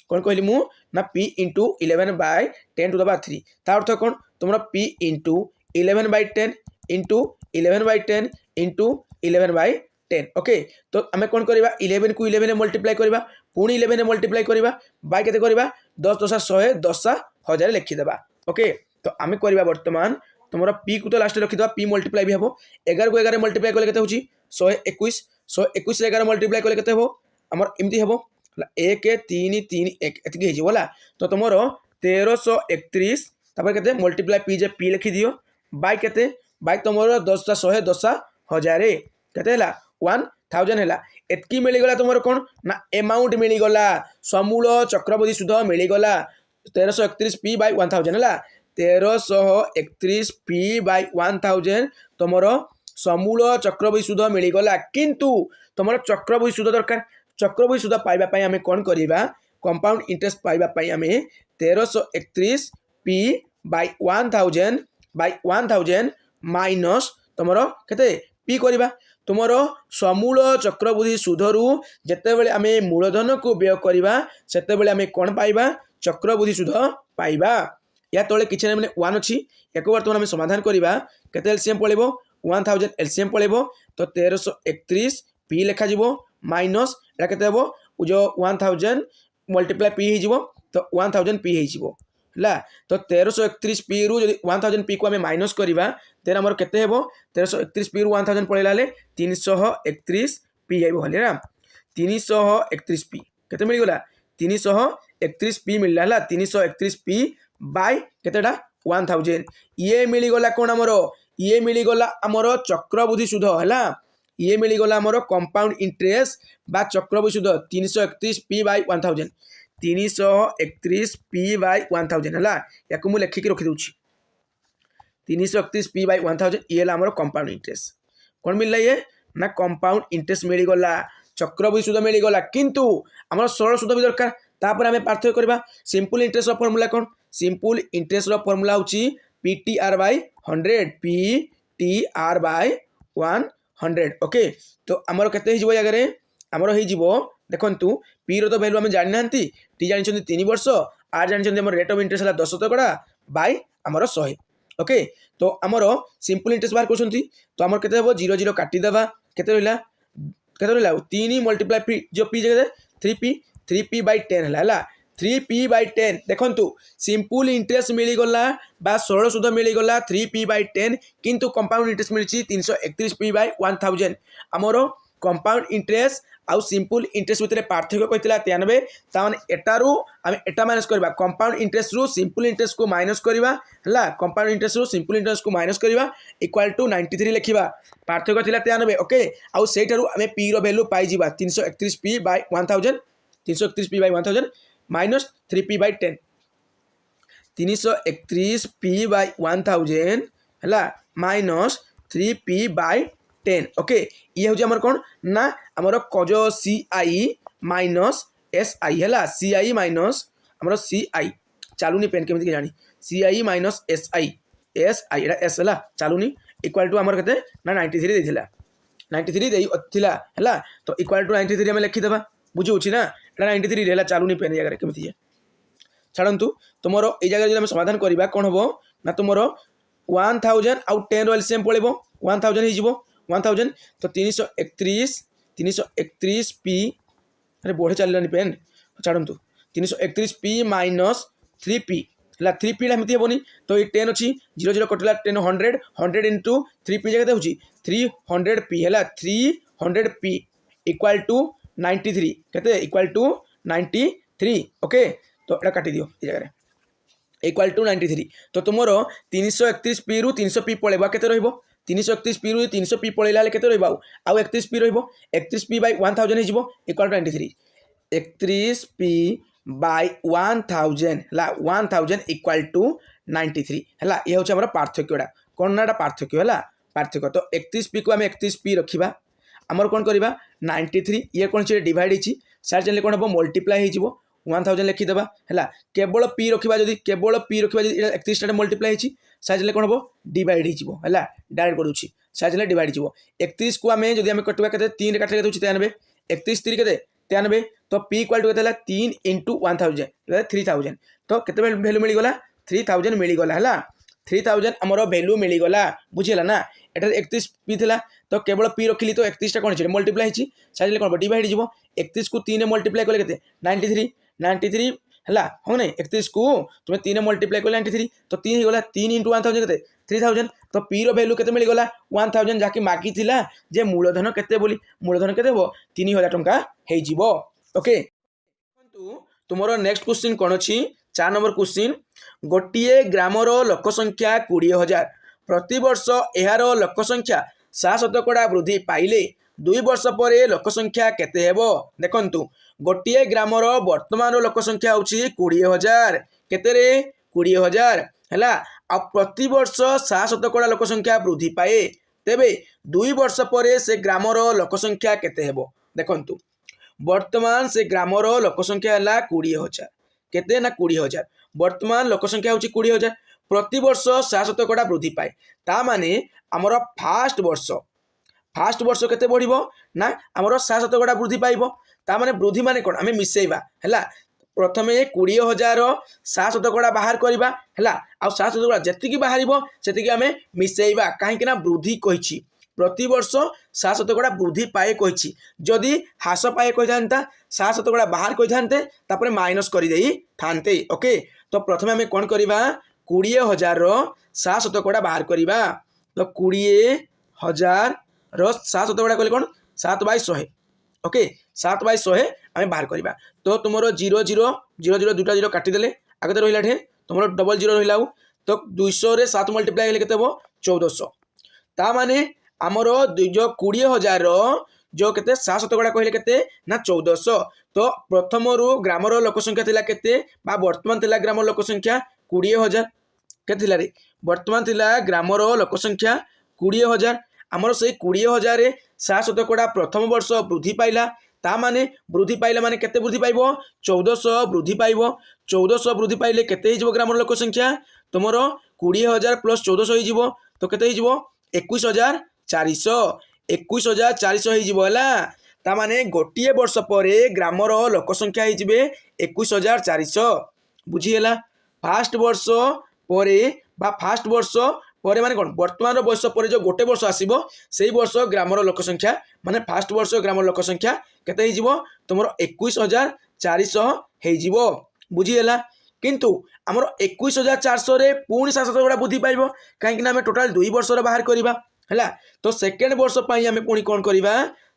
कौन कहली मु ना P into 11 by 10 to the power 3 तार अर्थ कौन तुम P into 11 by 10 into 11 by 10 into 11 by 10 okay तो आम कौन करवा 11 को 11 मल्टीप्लाई करवा पुणी 11 मल्टीप्लाई करवा बाय केते करवा 10 10 100 10 1000 लिखिदेवा ओके तो आम करवा बर्तमान तुम पी को तो लास्ट रखीदा पी मल्टीप्लाई भी हम 11 को 11 मल्टीप्लाई कले केते होची 121 121 से 11 मल्टीप्लाई कले केते हो हमर एमती हेबो 1 3 3 1 एतकी हेजी बोला तो तुम 1331 तापर केते मल्टीप्लाई पी जे पी लिखि दियो बाय केते बाय तुम 10 100 10 1000 केते 1000 है एतकी मिलगला तुम कौन ना एमाउंट मिलगला समूल चक्रवृद्धि सूत्र मिलगला 1331 पी बाय 1000 है 1331 पी बाय 1000 तुम समूल चक्रवृद्धि सूत्र मिलगला किंतु तुम चक्रवृद्धि सूत्र दरकार चक्रवृद्धि सूत्र पाइबा आम कौन करवा कंपाउंड इंटरेस्ट पाइबा आम 1331 पी बाय 1000 माइनस तुम केते पी करवा तुम समूल चक्रवृद्धि सूधरु जितेबाला आम मूलधन को व्यय करवा सेतेबाला आम कौन पाइबा चक्रवृद्धि सूध पाइबा या तले किसी ना मैंने 1 अच्छी एक बर्तमान आम समाधान करवा केते एलसीएम पड़ो 1000 एलसीएम पड़ो तो 1331 पी लिखा माइनस एटा केते हेबो जो 1000 मल्टीप्लाई पी हो तो 1000 पी हो तो 1331 पी रु 1000 पी को आम माइनस करवा देन आमर केते हेबो 1331 पी रु 1000 पड़ेला 331 पी आइबो हले ना 331 पी केते मिलगला 331 पी मिलला 331 पी बाय केतेटा 1000 ये मिलगला कोन आमर ये मिलगला आमर चक्रवृद्धि सूध है ये मिलगला आमर कंपाउंड इंटरेस्ट बा चक्रवृद्धि सूध 331 पी बाय 1000 331 पी बाय 1000 है या मुझे लिखिकी रखीदे 331 पी बाय 1000 ये आमर कंपाउंड इंटरेस्ट कौन मिलला ये ना कंपाउंड इंटरेस्ट मिलगला चक्रवृद्धि सूध मिलगला किंतु आमर सरल सूध भी दरकार तापर आम पार्थक्य करवा सिंपल इंटरेस्ट फर्मुला कौन सिंपल इंटरेस्ट फर्मुला होची P T R by 100 P T R by 100 okay तो आमर केते हो जगह आमर हो देखु पी रो तो भैल्यू आम जानी ना टी जानी 3 वर्ष आर जानी रेट ऑफ इंटरेस्ट है 10 शतकड़ा बाय आमर 100 ओके तो आमर सिंपल इंटरेस्ट बाहर कर तो आमर केते हेबो 0 0 काटिदेवा केते रहा 3 मल्टीप्लाई पी जो पी जगह 3 पी बाय 10 है 3 पी बाय 10 देखु सिंपल इंटरेस्ट मिलगला बा सरल सूध मिलगला 3 पी बाय 10 किंतु compound interest milli 331 P by 1000 आमर कंपाउंड इंटरेस्ट आउ सिंपल इंटरेस्ट भितर पार्थक्य कहता 93 ताने एटारू आम एटा माइनस करवा कंपाउंड इंटरेस्ट रु सिंपल इंटरेस्ट को माइनस करवा है कंपाउंड इंटरेस्ट रु सिंपल इंटरेस्ट को माइनस करवा इक्वल टू 93 लिखा पार्थक्य थिला 93 ओके आउ सेठारू आम पी रो वैल्यू पाई जिबा 331 P by 1000 331 P by 1000 minus 3 P by 10 331 P by 1000 है माइनस 3 पी बाय 10 ओके ये हूँ आमर कौन ना आमर कज सी आई माइनस एस आई है सी आई माइनस आमर सी आई चलुनी पेन केमी जानी सी आई minus S I Etah S है चलुनी इक्वाल टू आमर के ना 93 देला 93 देई थिला हैला तो इक्वल टू 93 हम लिखिदेबा बुझी ना एटा 93 रेला चालुनी पेन जगह केमिति जे छाड़ू तुमर ये जगह जो समाधान करवा कौन हम ना तुमर 1000 आउ 10 एलसीएम पड़ेब 1000 हो 1000 तो 331 पी अरे बढ़े चलानी पेन छाड़ू 331 पी माइनस 3 पी है 3 पी एमती हेनी तो ये 10 अच्छी 0 0 कटिला 10 100 इंटू 3 पी जगह देखिए 300 पी है 300 पी इक्वाल टू 93 केते इक्वाल टू 93 ओके तो ये काटी दियो ये जगह इक्वाल टू 93 तो तुम 331 पी रु 300 पी पड़ेगा केते रहिबो 331 पी रु 300 पी पड़ेला केते रहिबो आउ 31 पी रहिबो 31 पी बाय 1000 हिजिबो इक्वल टू 93 31 पी बाय 1000 ला 1000 इक्वल टू 93 है ये हूँ आम पार्थक्यटा कौन ना पार्थक्य है पार्थक्य तो 31 पी को आम 31 पी रखा आमर कौन करवा 93 ये कौन से डिवाइड होती साइड चैनल कौन हम मल्टीप्लाई हो 1000 लिखिदेबा है केवल पी रखा जब केवल पी रखा 31 मल्टीप्लाई होती साइड चैनल कौन हम डिवाइड हो डायरेक्ट करूँगी साइड चैनल डिवाइड हो 31 को आम जब आम कटा के 3 काटे 93 31 3 के 93 तो पी इक्वल टू के 3 इंटू 1000 3000 तो केते वैल्यू मिलगला 3000 मिलगला है 3000 आमर वैल्यू मिलगला बुझीगला ना एटा 31 पी थिला तो केवल पी रखिली तो 31 कौन है मल्टीप्लाई होती साइड कौन डिवाइड हो 31 को 3 मल्टीप्लाई कले के 93 है हाँ नहीं 31 को तुम्हें 3 मल्टीप्लाई कर 93 तो 3 होगा 3 इंटू 1000 के 3000 तो पी वैल्यू के मिलगला 1000 जहाँकि मागी जे मूलधन के मूलधन के 3000 टंका हो ओके तुमर नेक्स्ट क्वेश्चन कौन अच्छी 4 नंबर क्वेश्चन गोटे ग्रामर लोक संख्या 20,000 प्रति वर्ष यार लोक संख्या 7% वृद्धि पाइले 2 वर्ष पर लोक संख्या केते हेबो देखंतु गोटे ग्रामर वर्तमान लोक संख्या होची 20,000 केते रे 20,000 हैला आ प्रति वर्ष 7% लोक संख्या वृद्धि पाए तेबे 2 वर्ष पर से ग्रामर लोक संख्या केते हेबो देखंतु वर्तमान से ग्रामर लोक संख्या है 20,000 केते ना 20,000 वर्तमान लोक संख्या होची 20,000 प्रति वर्ष 7% वृद्धि पाए ता माने आमर फास्ट वर्ष केते बढ़िबो ना आमर 7% वृद्धि पाइबो ता माने वृद्धि माने कोन आमे मिसेइबा हैला प्रथमे 20,000 7% बाहर करबा हैला आ 7% जतिकी बाहरिबो सेतिकी आमे मिसेइबा काहे कि ना वृद्धि कहिछि प्रति वर्ष 7% वृद्धि पाए कहिछि जदि ह्रास पाए कहि थांता 7% बाहर कहि थांते तापर माइनस करि देई थांते ओके तो प्रथमे आमे कोन करबा 20,000 रो 7% बाहर करबा तो 20,000 रो 7% कहले कोन 7/100 ओके 7/100 आमे बाहर करबा तो तुमरो 0 0 0 0 दुटा 0 काटी देले आगे रहिला ठे तुमरो डबल 0 रहिला तो 200 रे 7 मल्टीप्लाई हेले केते हो 1400 ता माने आमर जो 20,000 रो जो केते 7% कहले केते ना 1400 तो प्रथम रु ग्रामर लोक संख्या थिला केते बा वर्तमान थिला ग्रामर लोक संख्या 20,000 के थिला रे वर्तमान थिला ग्रामर लोक संख्या 20,000 आमर से 20,000 रे 7% प्रथम वर्ष वृद्धि पाइला ता माने वृद्धि पाइला माने केते वृद्धि पाइबो 1400 वृद्धि पाइबो 1400 वृद्धि पाइले केते हिजबो ग्रामर लोक संख्या तुमरो 20,000 प्लस 1400 हिजबो तो केते हिजबो 21,400 हिजबो हला ता माने गोटिए वर्ष परे ग्रामर लोक संख्या हिजबे 21,400 बुझी हला फास्ट वर्ष परे बा फास्ट वर्ष परे माने कोन वर्तमान वर्ष परे जो गोटे वर्ष आसीबो सेही वर्ष ग्रामर लोक संख्या माने फास्ट वर्ष ग्रामर लोक संख्या केते हिजिबो तुमरो 21,400 हेजिबो बुझी हला किंतु हमर 21,400 रे पुणी 700 वृद्धि पाइबो काहे कि ना हम टोटल 2 वर्ष रे बाहर करिबा हला तो सेकेंड वर्ष पाई हमें पुणी कोन करिबा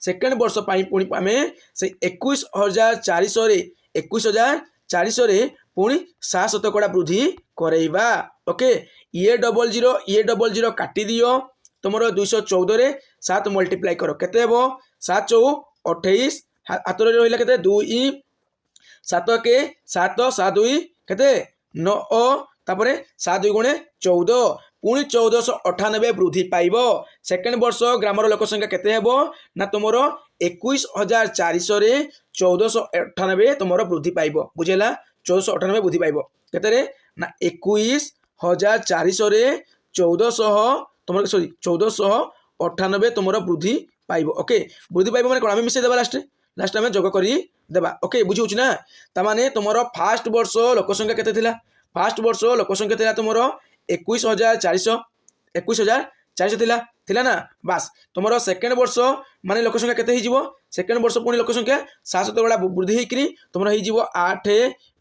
सेकेंड वर्ष पाई पुणी हमें से 21,400 रे 21,400 रे पुणी 700 वृद्धि करैबा ओके ये डबल जीरो काटी दियो तुमरो 214 रे 7 मल्टीप्लाई करो केते हेबो 7 चौ 28 हाथ रे रहिला केते 2 7 के 7 7 2 केते 9 तापरे 7 2 गुणे 14 पुणी 1498 वृद्धि पाइबो सेकेंड वर्ष ग्रामर लोक संख्या केते हेबो ना तुमरो 21,400 रे 1498 तुमरो वृद्धि पाइबो बुझेला 1498 वृद्धि पाइबो केते रे ना 21,400 रे 1400 तुमरो सॉरी 1498 तुमरो वृद्धि पाइब ओके वृद्धि पाइब माने कोन आमे मिसे देबा लास्ट आमे जोग करी देबा ओके बुझी होची ना ता माने तुमरो फर्स्ट वर्ष लोक संख्या केते थिला फर्स्ट वर्ष लोक संख्या थिला तुमरो 21400 थिला ना बास तुमरो सेकंड वर्ष माने लोक संख्या केते हिजिवो सेकंड वर्ष पुणी लोक संख्या 700 गड़ा वृद्धि हेकरी तुमरो हिजिवो 8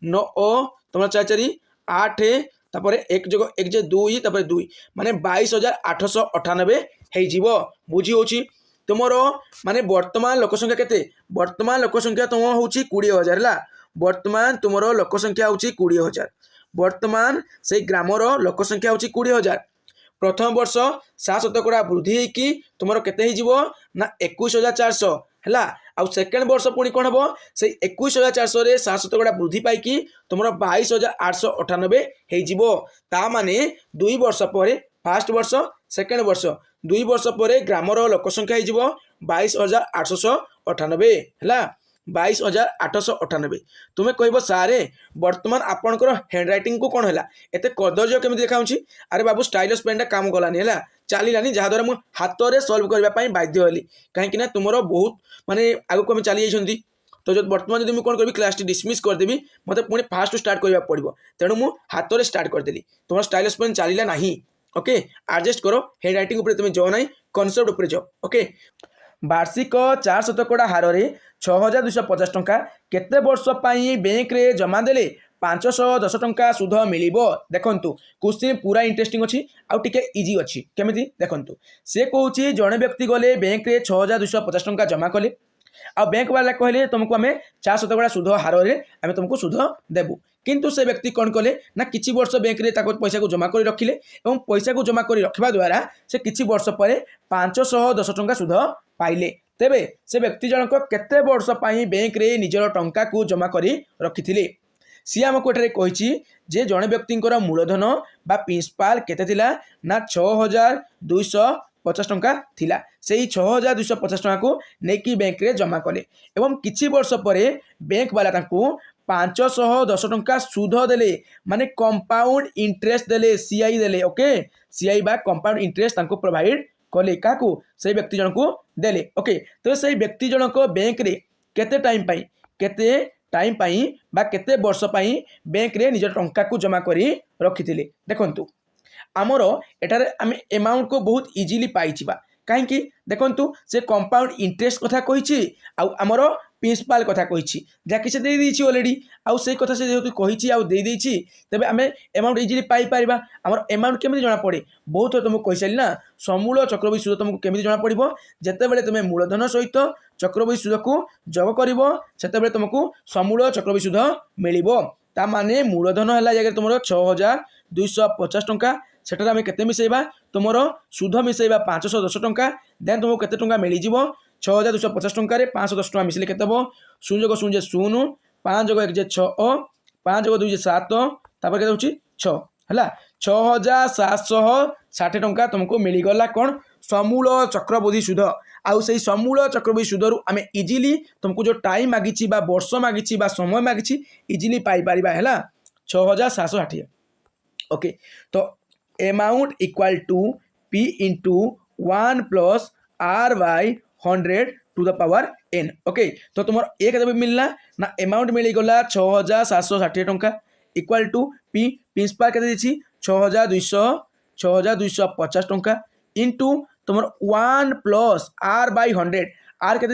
9 तुमरो 4 4 8 तापर 1 जोग 1 जे 2 तापर 2 माने 22898 हेजिवो बुझी होची तुमरो माने वर्तमान लोक संख्या केते वर्तमान लोक संख्या तुम होची 20000 ला वर्तमान तुमरो लोक संख्या होची 20000 वर्तमान से ग्रामर लोक संख्या होची 20000 प्रथम वर्ष 700 गड़ा वृद्धि हेकी तुमरो केते हिजिवो ना 21400 हैला आउ सेकंड वर्ष पुणी कोन हबो से 21400 रे 700 गड़ा वृद्धि पाइकी तुमरो 22898 हेजिवो ता माने 2 वर्ष परे फर्स्ट वर्ष सेकंड वर्ष 2 वर्ष परे ग्रामर लोक संख्या हिजिवो 22898 हैला 22898 तुम्हें कहबो सारे वर्तमान आपनकर हैंड राइटिंग को कोन हैला एते कदर्य केमि देखाउची अरे बाबू स्टाइलस पेन काम गलानी हैला चलिलानी जहाँ द्वारा मुझे हाथ में सल्व करने बाध्य हली कहीं तुमर बहुत माने आगे को चली जाइए तो जो बर्तमान जब मुझे कौन करी क्लास डिसमिस करदेवी मत पुणी फास्ट स्टार्ट करने पड़ो तेणु मुझे हाथ में स्टार्ट करदेली तुम स्टाइलस पेन चलला ना ओके एडजस्ट करो हैंड राइटिंग उपर तुम जाओ ना कनसेप्ट उपर जाओ ओके वार्षिक 4 शतकड़ा हार में 6250 टंका केते वर्ष बैंक रे जमा देले 510 टंका सुध मिल देखु क्वेश्चन पूरा इंटरेस्टिंग अच्छी आउ टिके इजी अच्छी केमिति देखंतु से कहूँ जड़े व्यक्ति गले बैंक रे 6250 टंका जमा कले आ बैंक वाला कहले तुमको आम 4 शतकड़ा सुध हार में आम तुमको सुध देबू किंतु से व्यक्ति कौन कले ना किछि वर्ष बैंक रे ताको पैसा को जमा कर रखिले और पैसा को जमा कर रखा द्वारा से किछि वर्ष पर 510 टंका सुध पाइले तेबे से व्यक्ति जनक केते वर्ष बैंक रे निजर टंका को जमा करी रखिथिले सी आमको एठारे कहिछि जे जड़े व्यक्तिंकर मूलधन बा प्रिंसिपाल केते थिला ना 6250 टंका थिला सेही 6250 टंका को नेकी बैंक रे जमा कले एवं किछि वर्ष परे बैंक वाला तांको 510 टंका सुध देले माने कंपाउंड इंटरेस्ट देले सीआई देले ओके सीआई बा कंपाउंड इंटरेस्ट तांको प्रोवाइड कले काकू से व्यक्ति जनक देले ओके तो से व्यक्ति जनक बैंक रे केते टाइम पाई बा केते वर्ष पाई बैंक रे निज टंका को जमा करी रखिथिले देखंतु आमर एटारे आम अमाउंट को बहुत इजीली पाइछिबा कहीं देखंतु से कंपाउंड इंटरेस्ट कथा कहिछि आउ आमर प्रिंसिपाल कथा कहिछि जाकि से दे दीछि ऑलरेडी आउ से कथा से जेतु कहिछि आउ दे देछि तबे आमे अमाउंट इजीली पाई परिबा हमर अमाउंट केमिति जणा पड़े बहुत तुमको कहिसली ना समूल चक्रवृद्धि सूद तुमको केमिति जणा पड़िबो जेते बेले तुमे मूलधन सहित चक्रवृद्धि सूद को जोग करिवो सेते बेले तुमको समूल चक्रवृद्धि सूद मिलिबो ता माने मूलधन हला जगह तुमरो 6250 टंका सेटार आम केते मिसेबा तुमरो सुध मिसेबा 510 टंका देन तुमको केते टंका मिल जिवो 6250 टंका रे 510 टंका मिसले केते बो 0 जोग 0 0 5 जोग 1 जे 6 5 जोग 2 जे 7 तापर केते होची 6 हला 6760 टंका तुमको मिली गला कोन समूल चक्रवृद्धि सूद आउ से समूल चक्रवृद्धि सूद रु आम इजीली तुमको जो टाइम मागिछि बा वर्ष मागिछि बा समय मागिछि इजीली पाई परिबा हला 6760 ओके तो amount equal to P into 1 plus R by 100 to the power n okay तो तुम एक मिलना ना अमाउंट मिल गला 6760 टंका इक्वल टू P प्रिंसिपाल के 6250 टंका इंटू तुम 1 प्लस R बाय 100 R के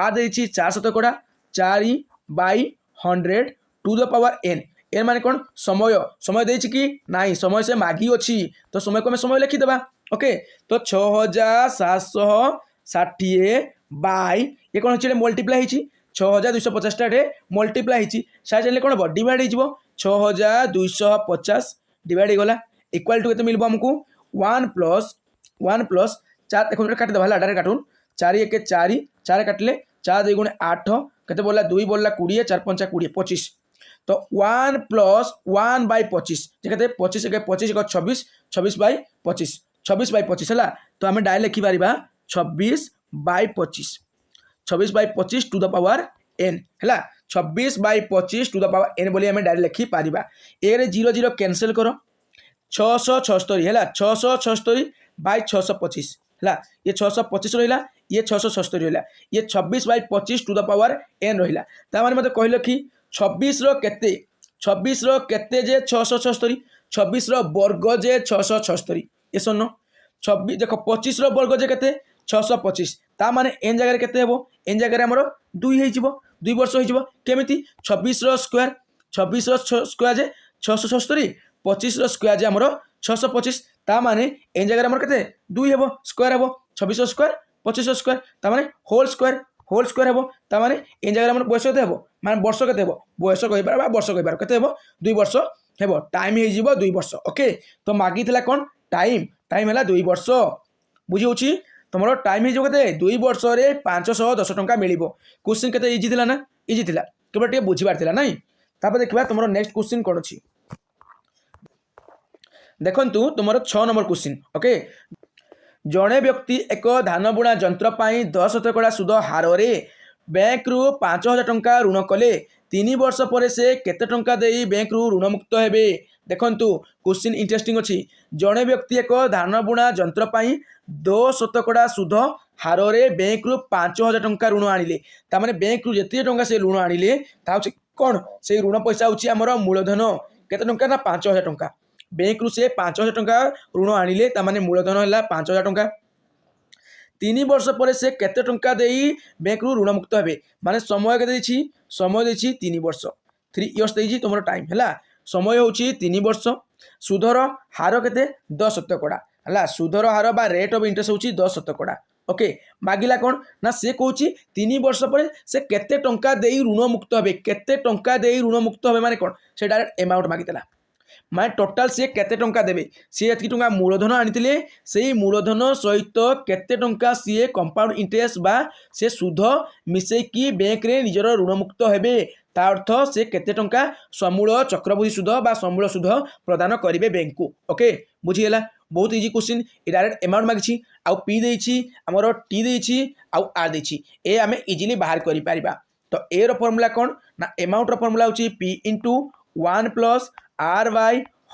R दे 4 शतकड़ा 4 by 100 to the power n N माने कौन समय देछि कि नहीं समय से मागी अच्छी तो समय को समय लिखिदेबा ओके तो 6760 बाय ये कौन होछि मल्टीप्लाई होछि 6250 टाटे मल्टीप्लाई होछि साइज ले कौन डिवाइड हो 6250 डिवाइड गला इक्वल टू केते मिलबो हमको 1 प्लस 4 देखो काट देबा हला डायरेक्ट काटून 4 1 4 4 काटले 4 2 गुणे 8 केते बोलला 2 बोलला 20 4 5 20 25 तो 1 प्लस 1 बाय 25 कहते 25 एक 25 एक 26 26 बाय 25 26 बाय 25 है तो आम डायरेक्ट लिखि पारिबा 26 by 25 26 by 25 to the power n है 26 by 25 to the power n बोली आम डायरेक्ट लिखि पारिबा ए रे 0 0 कैंसिल करो 676 है 676 बाय 625 है ये 625 रहा ये 670 रहा ये 26/25 टू द पावर n रहा तार मत कहल कि 26 केते 26 केते जे 676 26 वर्ग जे 676 ये सुन 26 देख 25 वर्ग जे केते 625 ता माने एन जगह केते हेबो एन जगह हमर 2 हो 2 वर्ष हो केमिति 26 स्क्वायर 26 स्क्वायर जे 677 25 स्क्वायर जे हमर 625 ता माने एन जगह हमर केते 2 हेबो स्क्वायर हेबो 26 स्क्वायर 25 स्क्वायर ता माने होल स्क्वायर हेबो ता माने एन जगह हमर बयस केते हेबो माने वर्ष केते हेबो बयस कहि पार बा वर्ष कहि पार केते हेबो 2 वर्ष हेबो टाइम हे जिवो 2 वर्ष ओके तो मागी थिला कोन टाइम हैला 2 वर्ष बुझी होची तुम टाइम हो कते 2 वर्ष रे 510 टंका मिलिबो क्वेश्चन केते इजी थिला ना इजी थिला केवल टे बुझिबार थिला नाही तापर देखिबा तुमरो नेक्स्ट क्वेश्चन कोन अछि देखंतु तुमरो 6 नंबर क्वेश्चन ओके जड़े व्यक्ति एक धान बुणा जंत्र पाई 10% सुध हार रे बैंक रु 5000 टंका ऋण कले 3 वर्ष पर से केते टंका देई बैंक रु ऋण मुक्त हेबे देखंतु क्वेश्चन इंटरेस्टिंग अछि जड़े व्यक्ति एक धान बुणा जंत्र पाई 10% सुध हार रे बैंक रु 5000 टंका ऋण आनिले ता माने बैंक रु जति टंका से ऋण आनिले ता होछि कोन से ऋण पैसा होछि हमर मूलधन केते टंका ना 5000 टंका बैंक रु से 5000 टंका ऋण आनिले ता माने मूलधन हला 5000 टंका 3 वर्ष पर से केते टंका देई बैंक रु ऋण मुक्त हेबे माने समय केते देछि समय देछि 3 वर्ष 3 इयर्स देछि तुमरो टाइम हला समय होछि 3 वर्ष सुधर हार केते 10% हला सुधर हार बा रेट ऑफ इंटरेस्ट होछि 10% ओके मागिला कोन ना से कहूछि 3 वर्ष पर से केते टंका देई ऋण मुक्त हेबे केते टंका देई ऋण मुक्त हेबे माने कोन से डायरेक्ट अमाउंट मागितला माने टोटल से केते टंका देबे से एतकी टंका मूलधन आनितिले सेही मूलधन सहित केते टंका सी कंपाउंड इंटरेस्ट बा से सुध मिसे की बैंक रे निजर ऋण मुक्त हेबे ता अर्थ से केते टंका समूल चक्रवृद्धि सुध बा समूल सुध प्रदान करिवे बैंक को ओके बुझिएला बहुत इजी क्वेश्चन डायरेक्ट अमाउंट मागिछि आउ पी देछि हमर टी देछि आउ आर देछि ए हमें इजीली बाहर करि परिबा तो ए रो फार्मूला कोन ना अमाउंट रो फार्मूला होछि p * 1 + r /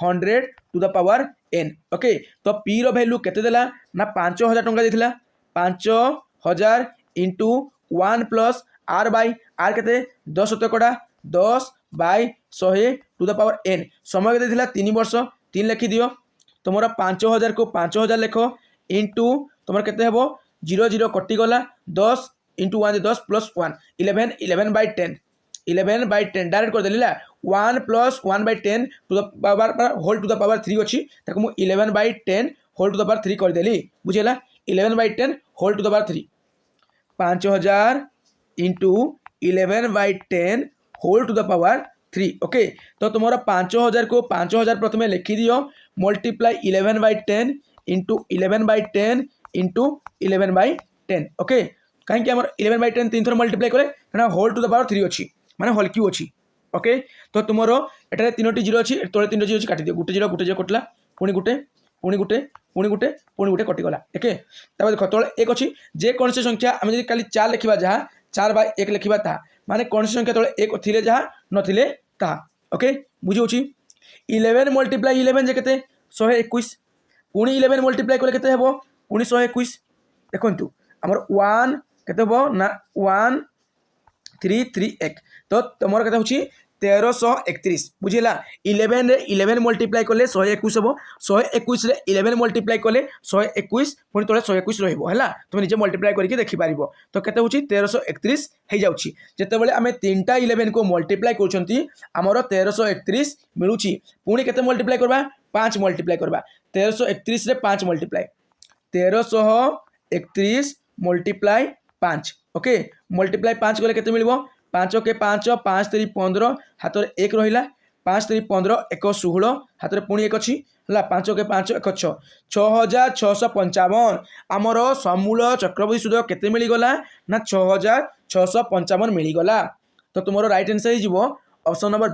100 to the power n okay तो p रो वैल्यू केते देला ना 5000 टंका देथिला 5000 * 1 + r / r केते 10% 10/100 टू द पावर n समय केते देथिला 3 वर्ष 3 लिखि दियो तुमरा 5000 को 5000 लिखो इंटू तुमर केते हेबो 00 कटि गला 10 * 1 10 + 1 11 11/10 11/10 डायरेक्ट कर देलिला 1 + 1/10 to the power whole to the power 3 अछि ताको मु 11/10 होल टू द पावर 3 कर देली बुझेला 11/10 whole to the power 3 5000 * 11/10 whole to the power 3 okay तो तुमरा 5000 को 5000 प्रथमे लिखि दियो मल्टीप्लाई 11/10 इंटू 11/10 इंटू 11/10 ओके कहीं कि हमर 11/10 तीन थर मल्टीप्लाई करे ना होल टू द पावर 3 अछि माने होल क्यू अछि ओके तो तुमरो एटारे तीनोटी जीरो अछि तोळे तीनोटी जीरो अछि काटि दियो गुटे जीरो कटला पुणी गुटे पुणी गुटे पुणी गुटे पुणी गुटे कटि गला ओके तबे देखो तोळे एक अछि जे कोन से संख्या हम जदि खाली 4 लिखिबा जहा 4/1 लिखिबा ता माने कोन से संख्या तोळे एक थिले जहा नथिले ता ओके बुझी होछि 11 * 11 जे केते 121 पुणी 11 मल्टीप्लाई कले केते हेबो 121 देखंतु हमर 1 केते हेबो ना 1331 तो तमर केते होछि 1331 बुझिला 11 रे 11 मल्टीप्लाई कले 121 हेबो 121 रे 11 मल्टीप्लाई कले 121 पुणी तोले 121 रहइबो हला तुम निजे मल्टीप्लाई करके देखि पारिबो तो केते होछि 1331 हे जाउछि जेते बेले हमें तीनटा 11 को मल्टीप्लाई करछंती हमर 1331 मिलुछि पुणी केते मल्टीप्लाई करबा 5 मल्टीप्लाई करबा 1331 रे 5 मल्टीप्लाई 1331 मल्टीप्लाई 5 ओके मल्टीप्लाई 5 गले केते मिलबो 5 के 5 5 3 15 हाथ रे 1 रहिला 5 3 15 1 16 हाथ रे पुणी 1 अछि हला 5 के 5 1 6 6655 हमरो समूल चक्रवृद्धि सुध केते मिली गला ना 6655 मिली गला तो तुमरो राइट आंसर हे जिवो ऑप्शन नंबर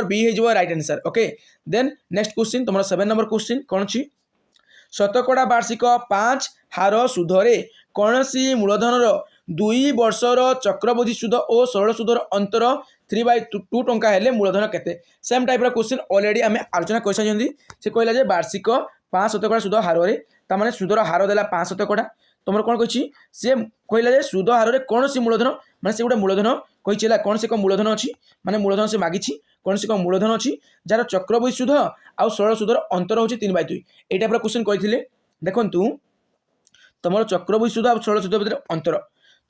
बी हे जिवो right answer okay then next question तुमरो 7 नंबर क्वेश्चन कोन छी शतकड़ा वार्षिक 5 हार सुधरे कौनसी मूलधन 2 वर्षर चक्रवृद्धि सुध और सरल सुधर अंतर 3/2 टंका हेले मूलधन केते सेम टाइप रो क्वेश्चन ऑलरेडी हमें आलोचना कर सारी से कहला जे वार्षिक 5 शतकड़ा सुध हार रे तार सुधर हार देला 5 शतकड़ा तुम कौन कही सी कहला जे सुध हार में कौन सी मूलधन माने से गोटे मूलधन कही कौन से मूलधन अच्छी माने मूलधन से मागिची कौन से मूलधन अच्छी जार चक्रवृद्धि सुध आउ सरल सुधर अंतर हूँ 3/2 ये टाइप क्वेश्चन कही देखु तुम चक्रवृद्धि सुध और सरल सुध भितर अंतर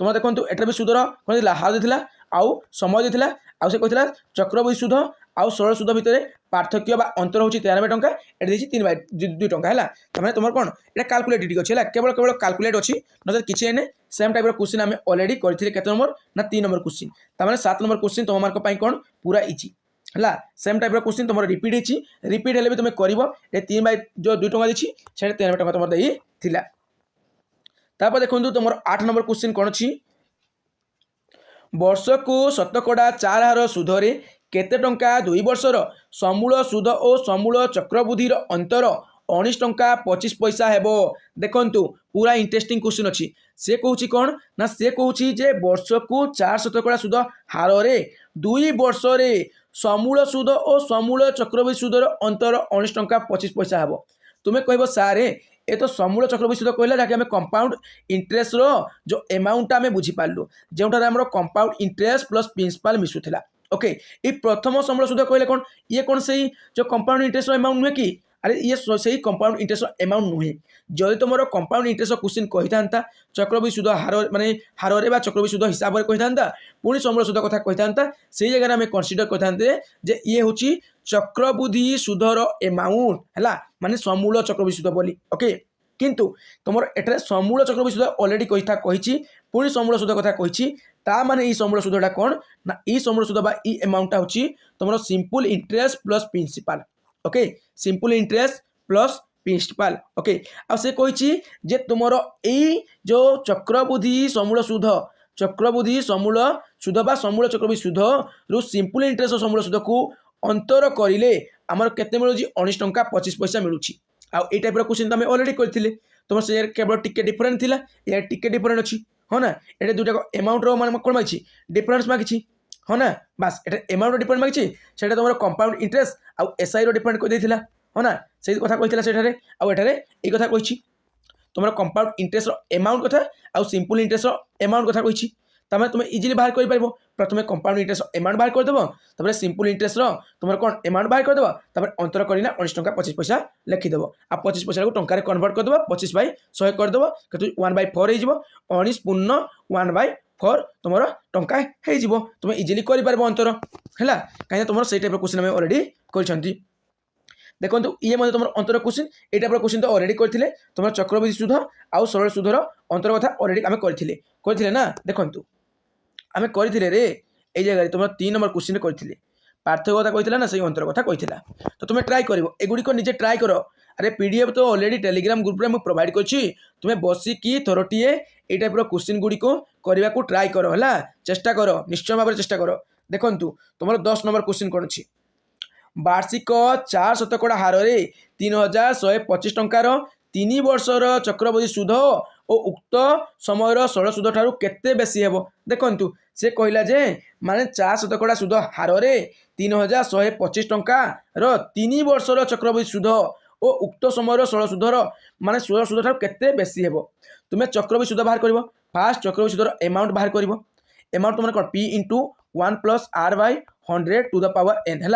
तुम देखो एटार भी सुधर कौन हार देता आउ समय देता आउ से कहला चक्रवृद्धि सुध आउ सरल सुध भितर पार्थक्य बा अंतर हूँ 93 टंका एट दी 3/2 टंका है तमें तुम कौन ये काल्कुलेट ठीक अच्छे केवल केवल काल्कुलेट अच्छी ना किसी एने सेम टाइप क्वेश्चन आम अलरेडी करते केते नंबर ना 3 नंबर क्वेश्चन तमें 7 नंबर क्वेश्चन तुम मार्क कौन पूरा इजी है सेम टाइप क्वेश्चन तुम रिपीट होती रिपीट हेल्ले भी तुम कर 3/2 टंका देती से 93 टंका तुम देला तापर देखो तुम 8 नंबर क्वेश्चन कौन अच्छी वर्ष को शतकड़ा 4 हार सुधरे केते टंका 2 वर्षर समूल सुध और समूल चक्रवृद्धि अंतर 19 टंका 25 पैसा हेबो देखंतु पूरा इंटरेस्टिंग क्वेश्चन अच्छी से कहूँ कौन ना से कहूँ जे वर्ष को 4 शतकड़ा सुध हार रे 2 वर्ष रे समूल सुध और समूल चक्रवृद्धि सुधर अंतर 19 टंका 25 पैसा हेबो तुम्हें कहब सारे ये तो समूल चक्रवृद्धि सुध कहला जहाँकि आम कंपाउंड इंटरेस्ट रो जो अमाउंट आम बुझीपारू जो कंपाउंड इंटरेस्ट प्लस प्रिंसिपल मिसुला ओके ये प्रथम समूल सुध कहले कौन ये कौन से जो कंपाउंड इंटरेस्ट अमाउंट नुहे कि अरे ये से कंपाउंड इंटरेस्ट अमाउंट नुहे जदि तुम कंपाउंड इंटरेस्ट क्वेश्चन कही था चक्रवृद्धि सुध हार माने हार में चक्रवृद्धि सुध हिसाब से कही था पुणी समूल सुध कथा कही था से जगह आम कनसीडर करते ये हूँ चक्रवृद्धि सुधर अमाउंट है माने समूल चक्रवृद्धि सुध बोली ओके किंतु तुम एठारे समूल चक्रवृद्धि सुध अलरेडी कही पुणी समूल सुध कथा कही माने ई समूल सुधटा कौन ना ई समूल सुध बा ई अमाउंट हूँ तुम simple interest plus principal okay simple interest plus principal okay आ से कही जे तुमर ई जो चक्रवृद्धि समूल सुध चक्रवृद्धि समूल सुध बा समूल चक्रवृद्धि सुध रु सिंपल इंटरेस्ट समूल सुध को अंतर करें आमर केते मिलूँ 19 टंका 25 पैसा मिलूँ आउ ये टाइप क्वेश्चन तुम अलरेडी करते तुम से केवल टिके डिफरेंट थिला या टिके डिफरेंट अच्छी हाँ ना ये दुटा अमाउंट मान कौन मांगी डिफरेंस मांगी हाँ ना बस ये अमाउंट डिफरेंट मांगी से तुम कंपाउंड इंटरेस्ट आउ एसआई डिफरेंट कर देला हाँ ना से कथा कही से आउ एठारे ये कथा कही तुम कंपाउंड इंटरेस्ट अमाउंट कथा आउ सिंपल इंटरेस्ट अमाउंट कथा कही तमें तुम इजिली बाहर कर प्रथम कंपाउंड इंटरेस्ट अमाउंट बाहर करदेव सिंपल इंटरेस्ट तुम कौन अमाउंट बाहर करदेव अंतर करना 19 टंका 25 पैसा लिखिदेव आ 25 पैसा को टंका कन्वर्ट करदेव 25/100 करदेव कि 1/4 हो 19 पूर्ण 1/4 तुम टंका हो तुम इजिली कर अंतर है कहीं तुम से टाइप क्वेश्चन आम अलरेडी कर देखो ये तुम अंतर क्वेश्चन ये टाइप क्वेश्चन तो अलरेडी करते तुम चक्रवृद्धि सुध आउ सरल सुधर अंतर कथा अलरेडी आम करते ना देखु आम करते रे ये जगह तुम 3 नंबर क्वेश्चन करते पार्थक्य कथा कही ना से अंतर कथा कही तो तुम ट्राए कर एगुड़िक निजे ट्राए कर अरे पीडीएफ तो अलरेडी टेलीग्राम ग्रुप में प्रोवाइड करछि तुम्हें बसिकी थोड़े ये टाइप क्वेश्चन गुड़िक करने को ट्राए कर है चेष्टा कर निश्चय भाव में चेष्टा कर देखु तुम 10 नंबर क्वेश्चन कौन अच्छी वार्षिक 4 शतकड़ा हार में 3125 टंकार 3 वर्षर चक्रवृद्धि सुध और उक्त समय सरल सुध ठारू केते बेसी हेबो देखंतु से कहला जे माने 4 शतकड़ा सुध हार में 3125 टंकार 3 वर्षर चक्रवृद्धि सुध और उक्त समय सरल सुधर माने सरल सुध ठारू केते बेसी हेबो तुमे चक्रवृद्धि सुध बाहर करिवो फास्ट चक्रवृद्धि सुधर अमाउंट बाहर करिवो अमाउंट तुम कौन P × 1 + R/100 to the power n है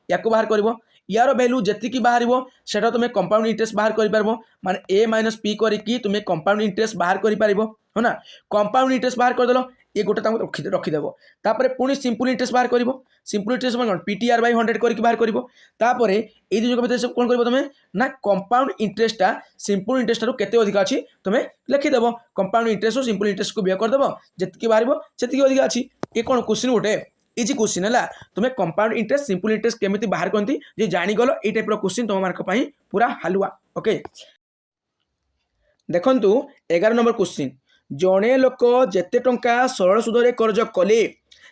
या बाहर कर यार वैल्यू जी बाहर से तुम्हें कंपाउंड इंटरेस्ट बाहर कर माने a - p करके तुम्हें कंपाउंड इंटरेस्ट बाहर कर है ना कंपाउंड इंटरेस्ट बाहर करदेल ये गोटे रखिदेव तापर पुणी सिंपल इंटरेस्ट बाहर कर सिंपल इंटरेस्ट कौन PTR/100 करके बाहर कर ये दुई भितर कौन कर तुम्हें ना कंपाउंड इंटरेस्टा सिंपल इंटरेस्ट ठार केते अधिक अच्छी तुम्हें लिखिदेव कंपाउंड इंटरेस्ट और सिंपल इंटरेस्ट को व्यय करदेव जी बाहर से अधिक अच्छी ये कौन क्वेश्चन गोटे इजी क्वेश्चन है तुम्हें कंपाउंड इंटरेस्ट सिंपल इंटरेस्ट केमी बाहर करती जे जानीगल ये टाइप क्वेश्चन तुम मार्क पूरा हालुआ ओके देखु 11 नंबर क्वेश्चन जड़े लोक जेते टंका सरल सुधरे कर्ज कले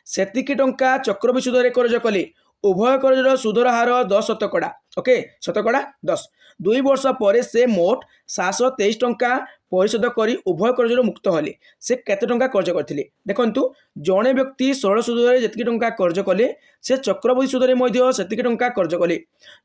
सेतिकी टंका चक्रवृद्धि सुधरे कर्ज कले उभय कर्जर सुधर हार 10 शतकड़ा ओके शतकड़ा 10 2 वर्ष पर से मोट 723 टंका परिशोध करी उभय कर्जर मुक्त हेले से केते टंका कर्ज करथिले देखंतु जणे व्यक्ति सरल सुधरे जेतिकी टंका कर्ज कले से चक्रवृद्धि सुधरे मध्य सेतिकी टंका कर्ज कले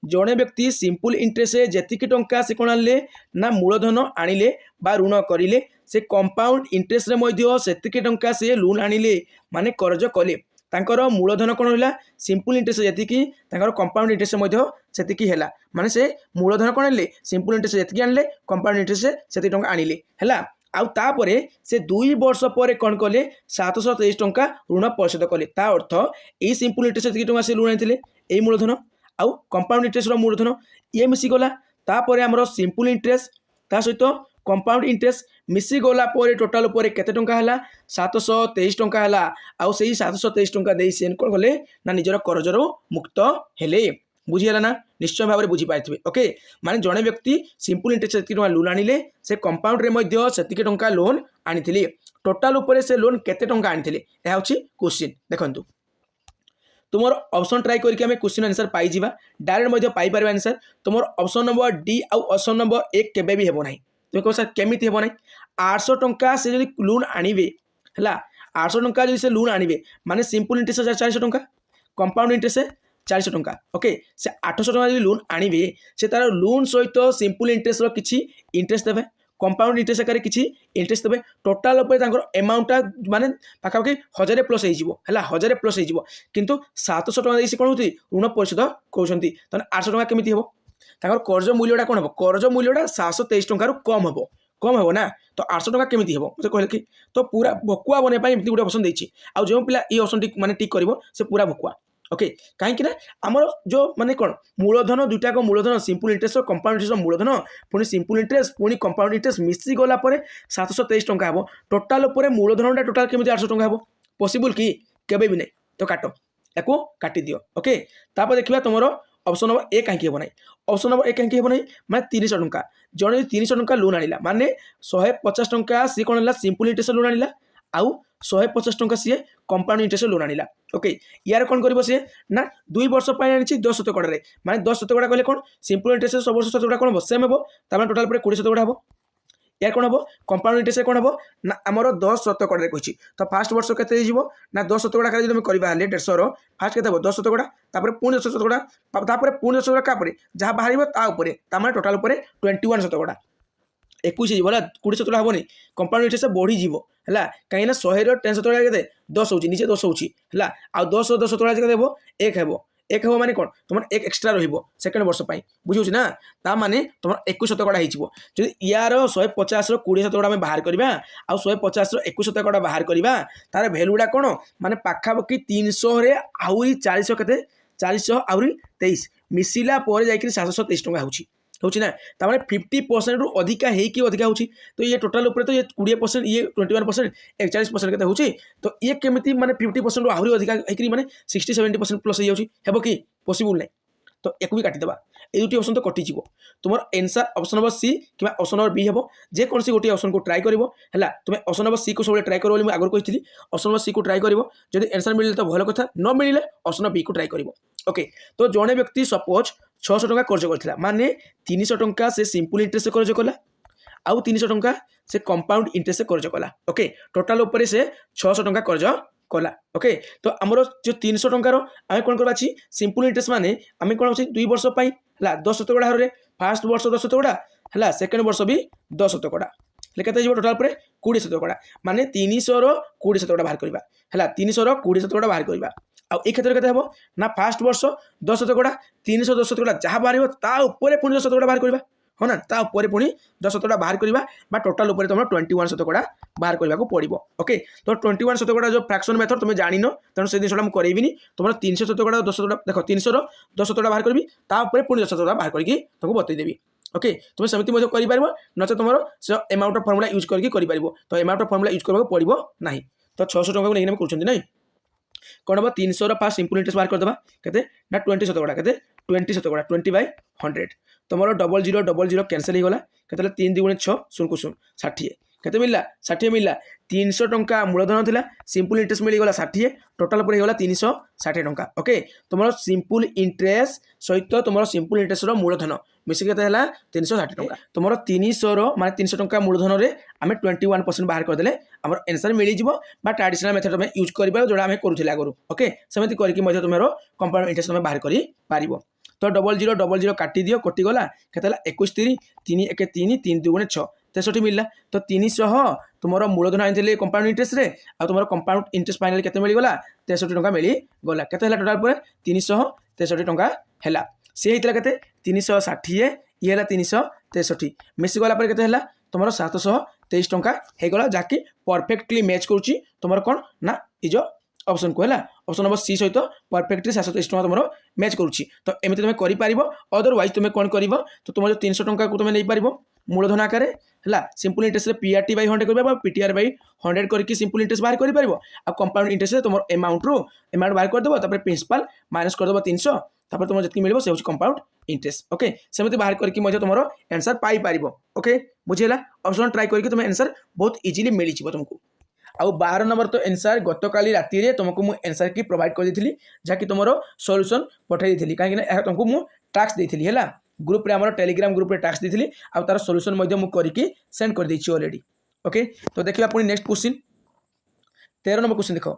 जणे व्यक्ति सिंपल इंटरेस्ट जेतिकी टंका से कोन आनले ना मूलधन आनिले बा ऋण करिले से कंपाउंड इंटरेस्ट रे मध्य सेतिकी टंका से लोन आनिले माने कर्ज कले तांकर मूलधन कौन रहा सिंपल इंटरेस्ट जी कंपाउंड इंटरेस्ट सेतिकी है माने से मूलधन कौन आने सिंपल इंटरेस्ट जी आने कंपाउंड इंटरेस्ट से टंका आनिले है आउ तापरे से 2 वर्ष पर कौन कले 723 टंका ऋण परिशोध कले ता अर्थ यही सिंपल इंटरेस्ट से टंका से लोन आनी यही मूलधन आउ कंपाउंड इंटरेस्ट मूलधन ये मिसीगला तापर आमर सिंपल इंटरेस्ट ता सहित कंपाउंड इंटरेस्ट मिसीगला टोटाल केते टंका है 723 टंका है आउ से 723 टंका दे सी कौन कले ना निजर कर्जर मुक्त हेले बुझीगला ना निश्चय भाव में बुझीपारे ओके माने जड़े व्यक्ति सिंपल इंटरेस्ट से लोन आनिले से कंपाउंड रे से टंका लोन आनी टोटाल उपरे से लोन केते टंका आनी यह हूँ क्वेश्चन देखंतु तुम ऑप्शन ट्राई करके हमें क्वेश्चन आंसर पाई डायरेक्ट पाइपर आंसर तुम ऑप्शन नंबर डी आउ ऑप्शन नंबर 1 केबे भी हेबो नाही तुम कह सर केमी हेब ना 800 टंका से जब लोन आनिबे है 800 टंका जब से लोन आनिबे माने सिंपल इंटरेस्ट 400 टंका कंपाउंड इंटरेस्ट 400 टंका ओके से 800 टंका जब लोन आनिबे से तार लोन सहित सिंपल इंटरेस्ट किछि इंटरेस्ट देबे कंपाउंड इंटरेस्ट आकार किछि इंटरेस्ट देबे टोटाल एमाउंटा माने पाखापाखि 1000 प्लस है 1000 प्लस हो किंतु 700 टंका से कौन होती ऋण परिशोध कहते 800 टंका केमी हम ताकर कर्ज मूल्यटा कौन हम कर्ज मूल्यटा 723 टंकार कम हम ना तो 800 टंका केमी हम मुझे कहले कि तो पूरा भकुआ बनवाई एमती गोटे ऑप्शन देती आउ जो पिला ये ऑप्शन माने टिक कर से पूरा भकुआ ओके कहीं आमर जो माने कौन मूलधन दुईटाक मूलधन सिंपल इंटरेस्ट और कंपाउंड इंटरेस्ट मूलधन पुणी सिंपल इंटरेस्ट पुणी कंपाउंड इंटरेस्ट मिसी गला 723 टंका हम टोटाल मूलधन टोटाल केमी 800 टंका हम पॉसिबल कि केबे भी नहीं तो काट या काटी दियो ओके तापर देखिए तुम ऑप्शन नंबर 1 कहीं ना ऑप्शन नंबर 1 कहीं ना मैं 300 टंका जड़े 300 टंका लोन आनिला माने 150 टंका सी कौन है सिंपल इंटरेस्ट लोन आनिला आउ 150 टंका सी कंपाउंड इंटरेस्ट लोन आनिला ओके यार कौन कर सी ना 2 वर्ष पर आनी 10 शतकड़ा माने 10 शतकड़ा कहले कौन सिंपल इंटरेस्ट सब वर्ष शतकड़ा कौन हम सेम हम टोटाल 20 शतकड़ा हम यार कौन हम कंपाउंड इंटरेस्ट कौन हम ना आमर 10 शतकड़ा कही तो फास्ट वर्ष के ना 10 शतकड़ा जब करवा 150 फास्ट के 10 शतकड़ा पुणी 10 शतकड़ा पुणी 10 शतकड़ा क्या जहाँ बाहर टोटाल 21 शतकड़ा 21 हो 20 शतकड़ा हेनी कंपाउंड इंटरेस्ट बढ़ी है कहीं 100 10 शतकड़ा के 10 हो नीचे 10 होगा आ 10 शतकड़ा देव 1 हे 1 हे माने कौन तुम 1 एक्सट्रा सेकेंड वर्ष बुझे ना ता माने तुम 21 शतकड़ा हो यार 150 20 शतकड़ा बाहर करवा आ 150 21 शतकड़ा बाहर करवा तार भैल्यूटा कौन माने पाखापाखि 300 आहरी 400 के 400 आहरी 23 मिसिला जा 723 टंका हो ना तार 50% रु अधिका अधिका हो तो ये टोटाल उपर तो ये 20% ये 21% 41% के होची तो ये केमिति माने 50% रु आहरी अधिका होकरी माने 60-70% प्लस हो हेबो कि पॉसिबल नहीं तो एक भी काटिदेबा ये दुटी ऑप्शन तो कटिज तुम आंसर ऑप्शन नंबर सी कि ऑप्शन नंबर बी हे जेकोसी गोटे ऑप्शन को ट्राई कर तुम ऑप्शन नंबर सी को सब ट्राई कर आगुरी कही ऑप्शन नंबर सी को ट्राई कर जब आंसर मिले तो भल कथा न मिले ऑप्शन नंबर बी को ट्राई कर ओके तो जड़े व्यक्ति सपोज 600 टंका कर्ज करथिला माने 300 टंका से सिंपल इंटरेस्ट कर्ज कला आउ 300 टंका से कंपाउंड इंटरेस्ट कर्ज कला ओके टोटाल ऊपर से 600 टंका कर्ज कला ओके तो आमर जो 300 टंकार आम कौन करवा सिंपल इंटरेस्ट माने आम कौन अच्छे 2 वर्ष है 10 शतकड़ा हारे फास्ट वर्ष 10 शतकड़ा है सेकेंड वर्ष भी 10 शतकड़ा केते टोटाल 20 शतकड़ा माने 300 20 शतकड़ा बाहर करवा है 300 20 शतकड़ा बाहर करवा आउ ए क्षेत्र के ना फास्ट वर्ष 10 शतकड़ा 310 शतकड़ा जहाँ बाहर पुणी 10 शतकड़ा बाहर करवा हाँ ना तापर पुणी 10 शतकड़ा बाहर करवा टोटाल तुम 21 शतकड़ा बाहर करने को पड़ो ओके तो 21 शतकड़ा जो फ्रैक्शन मेथड तुम जान तेणु से जिनसा मुझे करेबी तुम 300 शतकड़ा 10 शतकड़ा देख 300 10 शतकड़ा बाहर करी पुणी 10 शतकड़ा बाहर करके तुमको बतईदेवी ओके तुम सेमती कर नचे तुम एमाउंट ऑफ फॉर्मूला यूज करके तो एमाउंट ऑफ फॉर्मूला यूज करने को पड़ो ना तो 600 टंका को लेकिन कर ना कौन हम 300 फास्ट सिंपल इंटरेस्ट बाहर करदे केते ना 20 शतकड़ा केते 20 शतकड़ा 20/100 तुम 0000 कैनसल हो गला केते 3 2 6 0 को 0 60 केते मिलला 60 मिलला 300 टंका मूलधन थिला सिंपल इंटरेस्ट मिली गला 60 टोटल पर गला 360 टंका ओके तुमरो सिंपल इंटरेस्ट सहित तुमरो सिंपल इंटरेस्ट रो मूलधन मिसी केते हला 360 टंका तुमरो 300 रो माने 300 टंका मूलधन रे आमे 21% बाहर कर देले हमर आंसर मिली जिवो बा ट्रेडिशनल मेथड में यूज करबा जोडा आमे करूथिला गरु ओके सेमति करके मजे तुमरो कंपाउंड इंटरेस्ट में बाहर करी पारिबो तो 00 काटी दियो कटि गला केते हला 21 3 3 1 3 3 2 6 63 मिलला तो 300 तुमरो मूलधन आइथिले कंपाउंड इंटरेस्ट रे आ तुमरो कंपाउंड इंटरेस्ट फाइनल केते मिली गला 63 टंका मिली गला केते हला टोटल पर 363 टंका हला से हितला केते 360 ये हला 363 मिसी गला पर केते हला तुमरो 723 टंका हे गला जाकी परफेक्टली मैच करूची तुमरो कोन ना इजो ऑप्शन को है ऑप्शन नंबर सी सहित परफेक्टली 723 टंका तुम मैच करुच्ची तो एमती तुम कर अदरवाइज तुम कौन कर तो तुम जो 300 टंका को तुम नहीं पार मूलधन आकार है सिंपल इंटरेस्ट पीआरटी बाई 100 कर पीटीआर बाई 100 करके सिंपल इंटरेस्ट बाहर कर कंपाउंड इंटरेस्ट तुम अमाउंट बाहर करदेव प्रिंसिपल माइनस करदेव 300 तुम जी मिले से कंपाउंड इंटरेस्ट ओके सेमती बाहर करके तुम आंसर पाई पार ओके बुझेगा ऑप्शन ट्राई करके तुम आंसर बहुत इजिली मिल जाए तुमको आउ 12 नंबर तो आंसर गत काली राति रे तुमको मु आंसर की प्रोवाइड कर देथिली जाकि तुमरो सॉल्यूशन पठाई देथिली काहे कि तुमको मु टास्क देथिली हैला ग्रुप रे हमर टेलीग्राम ग्रुप रे टास्क देथिली आ तार सॉल्यूशन मध्ये मु करके सेंड कर देछि ऑलरेडी ओके तो देखिबा पुनी नेक्स्ट क्वेश्चन 13 नंबर क्वेश्चन देखो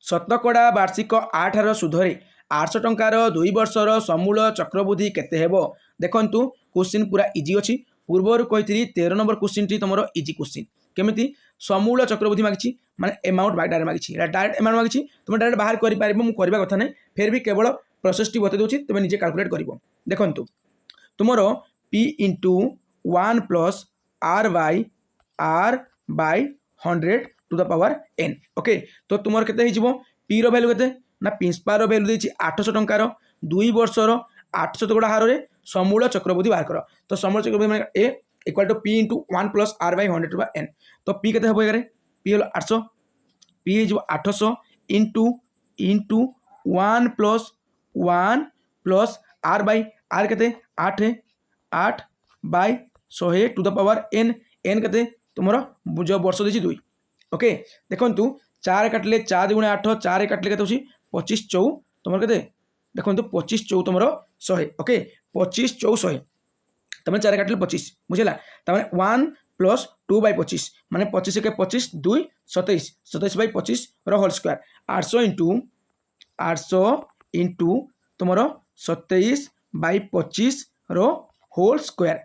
शतकड़ा वार्षिक 8 रो सुधरे 800 टंकार 2 वर्षर समूल चक्रवृद्धि केते हेबो देखंतु क्वेश्चन पूरा इजी अछि पूर्वर कहितली 13 नंबर क्वेश्चन टी तुमरो इजी क्वेश्चन केमिति समूल चक्रवृद्धि मागिछि माने अमाउंट बाय डायरेक्ट मागिछि डायरेक्ट अमाउंट मागिछि तुम डायरेक्ट बाहर करि पारिबो मु करबा कथा नै फिर भी केवल प्रोसेस टी बते दोछि तुम निजे कैलकुलेट करिवो देखंतु तुमरो p * 1 + r by 100 to the power n okay तो तुमर केते हिजिवो p रो वैल्यू केते ना प्रिंसिपल रो वैल्यू देछि 800 टंकार 2 वर्षर 800 टका हार रे समूल चक्रवृद्धि बाहर कर तो समूल चक्रवृद्धि माने a equal to p * 1 + r by 100 to n तो p केते हबो एगारे p हलो 800 p जो 800 into 1 + r by r केते 8 by 100 to the power n n केते तुमरो जो वर्ष देछि 2 ओके देखंतु 4 काटले 4 * 8 4 काटले केते होछि 25 4 तुमरो केते देखंतु 25 4 तुमरो 100 ओके 25 4 100 तमें 4 काटले 25 बुझेला तमें 1 + 2 by 25 माने 25 के 25 2 27 27 by 25 रो होल स्क्वायर 800 into तुमरो 27 by 25 रो whole square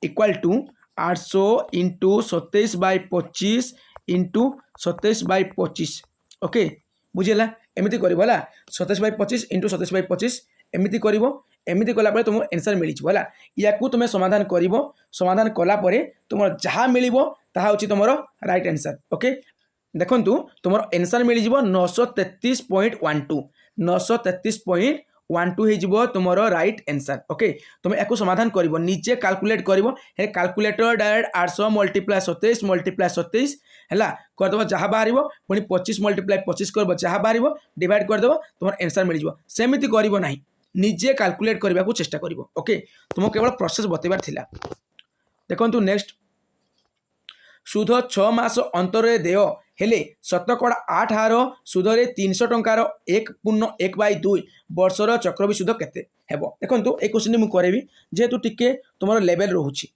equal to 800 into 27 by 25 into 27 by 25 okay बुझेला एमिति करिवो हला 27 by 25 into 27 by 25 एमिति करिवो एमिति कला परे तुम आंसर मिली हला या को तुम समाधान करिवो समाधान कला परे तुम जहाँ मिलिवो ताहा होची तुमरो राइट आंसर ओके देखंतु तुमरो आंसर मिली जिवो 933.12 933.12 हे जिवो तुमरो राइट आंसर ओके तुम एको समाधान करिवो निजे कैलकुलेट करिवो हे कैलकुलेटर डायरेक्ट 800 × 27 हला कर दबो जहाँ बाहरिवो पुनी 25 × 25 करबो जहाँ बाहरिवो डिवाइड कर दबो तुमर आंसर मिल जिवो सेमिति करिवो नाही निजे कैलकुलेट करबा को चेष्टा करिवो ओके तुम केवल प्रोसेस बतेबार थिला देखंतु नेक्स्ट सुध 6 मास अंतरे देय हेले शतकड़ा 8 हार सुधरे 300 टंकार 1.1/2 वर्षर चक्रवृद्धि सुध केते हेबो देखंतु ए क्वेश्चन मु करेबी जेतु टिके तुमरो लेवल रहउची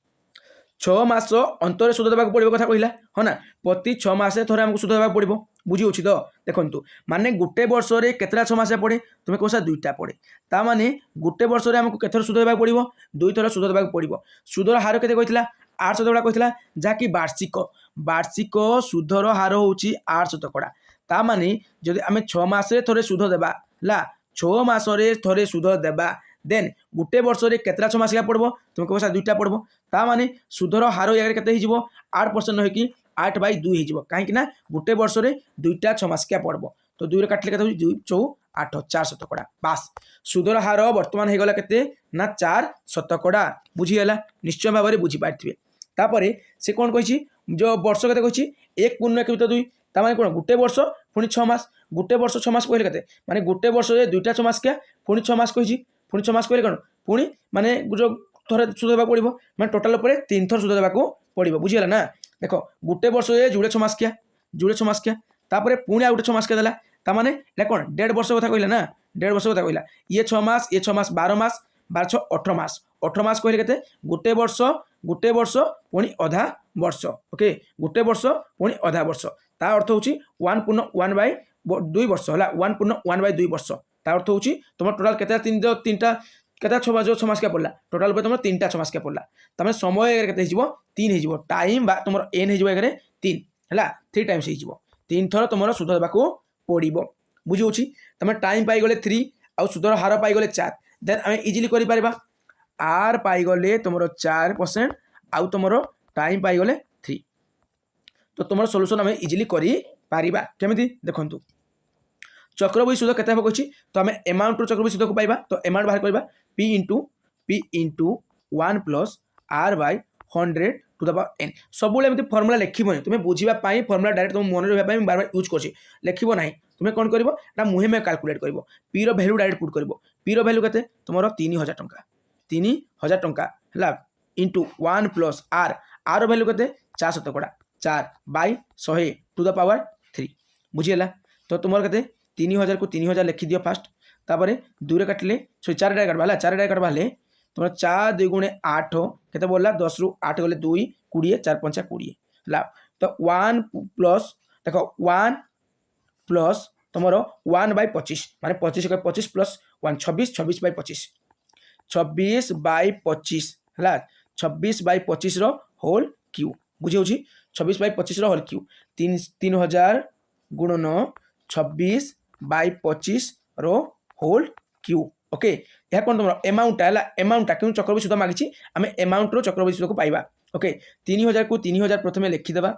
6 मास अंतरे सुध देबा पड़िबो कथा कहिला हो ना प्रति 6 मासे थरे हमको सुध देबा पड़िबो बुझी होची तो देखंतु माने गुटे वर्ष रे केतरा 6 मासे पड़े तुमे कोसा दुईटा पड़े ता माने गुटे वर्ष रे हमको केथर सुध देबा पड़िबो दुई थर सुध देबा पड़िबो सुधर हार केते कहितला 800 टका कहितला जाकी वार्षिक सुधर हार होची 800 टका ता माने जदि आमे 6 मास रे थरे सुध देबा ला 6 मास रे थरे सुध देबा देन गुटे वर्ष रे केतरा 6 मास पड़बो तुम कोसा दुईटा पड़बो ता माने सुधर हार यार केते हिजिवो 8% होय कि 8/2 हिजिवो काहे कि ना गुटे वर्ष रे दुईटा 6 मास पड़बो तो 2 रे काटले केते 2 4 8 400 टका बास सुधर हार वर्तमान हे गला केते ना 4 शतकड़ा बुझी गेला निश्चय भाबरे बुझी पारथिबे तापरे से कोन कहिछि जो वर्ष केते कहिछि 1.1/2 ता माने कोन गुटे वर्ष पुनी 6 मास गुटे वर्ष 6 मास कहले केते माने गुटे वर्ष रे दुईटा 6 मास के पुनी 6 मास कहिछि पुनी 6 मास कहले कोन पुनी माने जो थरे सुध देबा पड़िबो माने टोटल ऊपर 3 थर सुध देबा को पड़िबो बुझियला ना देख गोटे वर्ष जुड़े 6 मास क्या तापर पुणी आ गोटे 6 मास क्या देला तामाने एटा कोन 1.5 वर्ष कथा कहला ना 1.5 वर्ष कथा कहला ये 6 मास ये 6 मास 12 मास 12 6 18 मास कहले केते गोटे वर्ष पुणी अधा वर्ष ओके गोटे वर्ष पुणी अधा वर्ष ता अर्थ होची 1 पूर्ण 1/2 वर्ष हला 1 पूर्ण 1/2 वर्ष ता अर्थ होची तुम टोटल केते तीनटा केता 6 मास क्या पड़ला टोटल पे तुम 3टा 6 मास क्या पड़ला तमे समय केते हिजबो 3 हिजबो टाइम बा तुम एन हिजबो एगरे 3 हला 3 टाइम्स हिजबो 3 थर तुम सूद देबाको पड़िबो बुझी होची तमे टाइम पाई गले 3 आ सूदर हार पाई गले 4 देन आमे इजीली करि परिबा आर पाई गले तुमरो 4% आउ तुमरो टाइम पाई गले 3 तो तुमरो सॉल्यूशन आमे इजीली करि पारिबा केमिति देखंतु चक्रवृद्धि सूद केते हो कहछि तो आमे अमाउंट रो चक्रवृद्धि सूद को पाइबा तो अमाउंट बाहर करबा p into 1 plus r by 100 to the power n सब बोले एमती फार्मूला लिखिबो तुमे बुझिबा पाई फार्मूला डायरेक्ट तुम मन रहबा पाई बार बार यूज करछि लिखिबो नाही तुमे कोन करबो एटा मुहे में कैलकुलेट करबो p रो वैल्यू डायरेक्ट पुट करबो p रो वैल्यू केते तुमरो 3000 टंका 3000 टंका हला into 1 plus r रो वैल्यू केते 4 शतकड़ा 4 by 100 to the power 3 बुझियला तो तुमर केते 3000 को 3000 लिखि दियो फास्ट तापरे 2 रे काटले सो 4 रे काटबा 4 रे काटबा ले तुम 4 2 गुणे 8 केते बोलला 10 रु 8 गले 2 20 4 5 20 ला तो 1 प्लस देखो 1 प्लस तुमरो 1 बाय 25 माने 25 का 25 प्लस 1 26 बाय 25 26 बाय 25 हला 26 बाय 25 रो होल क्यू बुझी होची 26 बाय 25 रो होल क्यू 3000 गुणन 26 बाय 25 रो होल क्यू ओके यह कौन तुम अमाउंट है अमाउंट क्यों चक्रवृद्धि सूद मागिची आम अमाउंट रो चक्रवृद्धि सूद को पाइबा ओके 3000 को 3000 प्रथमे लिखिदेबा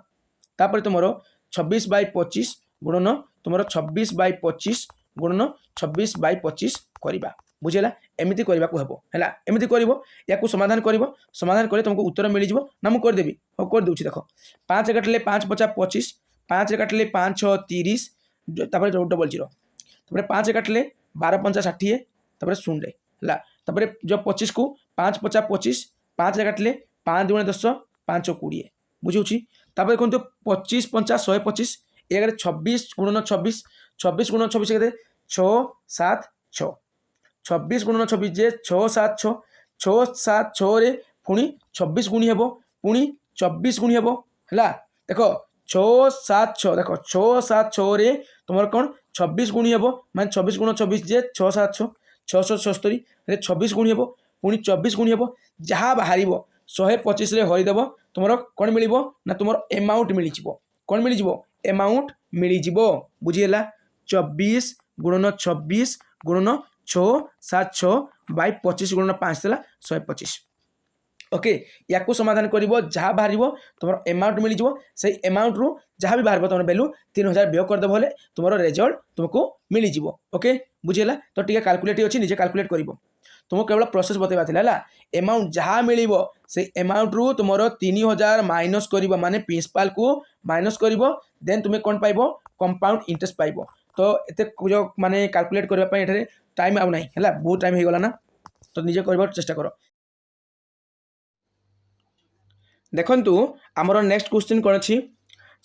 तापर तुमरो 26 बाय 25 गुणन तुमरो 26 बाय 25 गुणन 26 बाय 25 करिबा बुझेला एमिति करबा को हेबो हैला एमिति करबो याकू समाधान करबो समाधान करे तुमको उत्तर मिल जिवो ना मु कर देबी हो कर दोछि देखो 5 काटले 5 50 25 5 काटले 5 6 30 तापर डबल 0 तापर 5 काटले 12 50 60 तापर 0 ला तापर जो 25 को 5 50 25 5 काटले 5 दुणे 10 5 20 बुझुछि तापर कोन तो 25 50 125 एगारे 26 गुणन 26 26 गुणन 26 केते 6 7 6 26 गुणन 26 जे 6 7 6 6 7 6 रे पुणी 26 गुणी हेबो पुणी 24 गुणी हेबो हला देखो 6 7 6 देखो 6 7 6 रे तुमर कोन 26 गुणी हेबो माने 26 गुण 26 जे 6 7 6 676 रे 26 गुणी हेबो पुणी 24 गुणी हेबो जहा बाहरिबो 125 रे हरि देबो तुमर कोन मिलिबो ना तुमर अमाउंट मिलि जिवो कोन मिलि जिवो अमाउंट मिलि जिवो बुझियला 24 गुणन 26 गुणन 6 7 6 बाय 25 गुणन 5 देला 125 ओके याकू समाधान करिवो जहा बाहरिवो तुमर अमाउंट मिलि जिवो से अमाउंट रु जहा भी बाहरबो तुमर वैल्यू 3000 व्यय कर देबो हले तुमर रिजल्ट तुमको मिलि जिवो ओके बुझियला तो टिके कैलकुलेट अछि निजे कैलकुलेट करिवो तुमको केवल प्रोसेस बतेबा थिला ला अमाउंट जहा मिलिवो से अमाउंट रु तुमर 3000 माइनस करिवो माने प्रिंसिपल को माइनस करिवो देन तुमे कोन पाइबो कंपाउंड इंटरेस्ट पाइबो तो एते जो माने कैलकुलेट करबा पय एठरे टाइम आउ नाही हला बहुत टाइम हे गला ना तो निजे करबा चेष्टा करो देखंतु आमर नेक्स्ट क्वेश्चन कौन अच्छी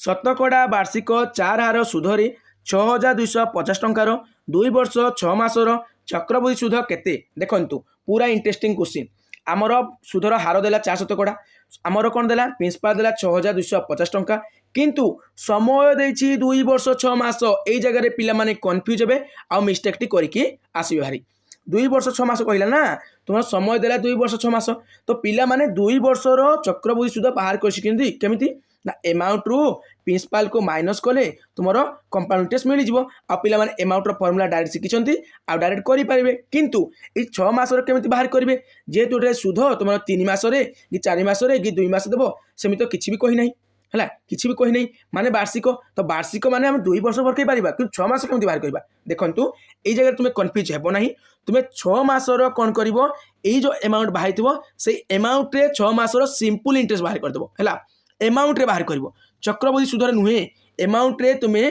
शतकड़ा वार्षिक 4 हार सुधरे 6250 टंकार 2 वर्ष 6 मासर चक्रवृद्धि सुध केते देखंतु पूरा इंटरेस्टिंग क्वेश्चन आमर सुधर हार देला 4 शतकड़ा आमर कौन देला प्रिंसिपल देला 6250 टंका किंतु समय देछि 2 वर्ष 6 मास एई जगह रे पिला माने कंफ्यूज हेबे आ मिस्टेक टी करिके आसीबे भारी 2 वर्ष 6 मास कहला ना तुम समय देला 2 वर्ष 6 मास तो पिला माने 2 वर्षर चक्रवृद्धि सुध बाहर कर केमिति ना अमाउंट रु प्रिंसिपल को माइनस कले तुमरो कंपाउंड इंटरेस्ट मिल जिवो आ पिला माने अमाउंट रो फार्मूला डायरेक्ट सिकिछंती आ डायरेक्ट करि परिबे किंतु ए 6 मास रो केमिति बाहर करिवे जेतु रे सुध तुमरो 3 मास रे कि 4 मास रे कि 2 मास देबो सेमि तो किछि भी कहि नाही हला किछि भी कहि नाही माने वार्षिक तो वार्षिक माने हम 2 वर्ष भर कहि परिबा कि 6 मास केमिति बाहर करबा देखंतु ए जगह तुमे कंफ्यूज हेबो नाही तुमे 6 मास रो कोन करिवो ए जो अमाउंट बाहाइथिबो से अमाउंट रे 6 मास रो सिंपल इंटरेस्ट बाहर कर देबो हला अमाउंट रे बाहर करिवो चक्रवृद्धि सुधर नुहे अमाउंट रे तुमे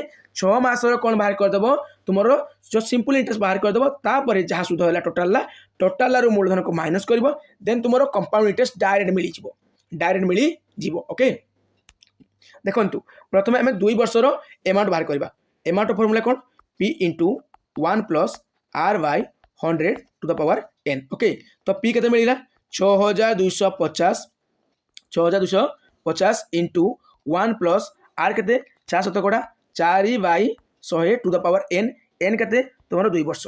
6 मास रो कोन बाहर कर देबो तुमरो जो सिंपल इंटरेस्ट बाहर कर देबो तापरे जहा सुध होला टोटल रो मूलधन को माइनस करिवो देन तुमरो कंपाउंड इंटरेस्ट डायरेक्ट मिली जिवो ओके देखु प्रथम आम 2 वर्षर एमाउंट बाहर करवा एमाउंट फर्मूला कौन P into 1 plus R by 100 to the power n okay तो पी के मिलला 6250 6250 इंटू 1 प्लस आर के 4 शतकड़ा 4 by 100 to the power n n के तुम 2 वर्ष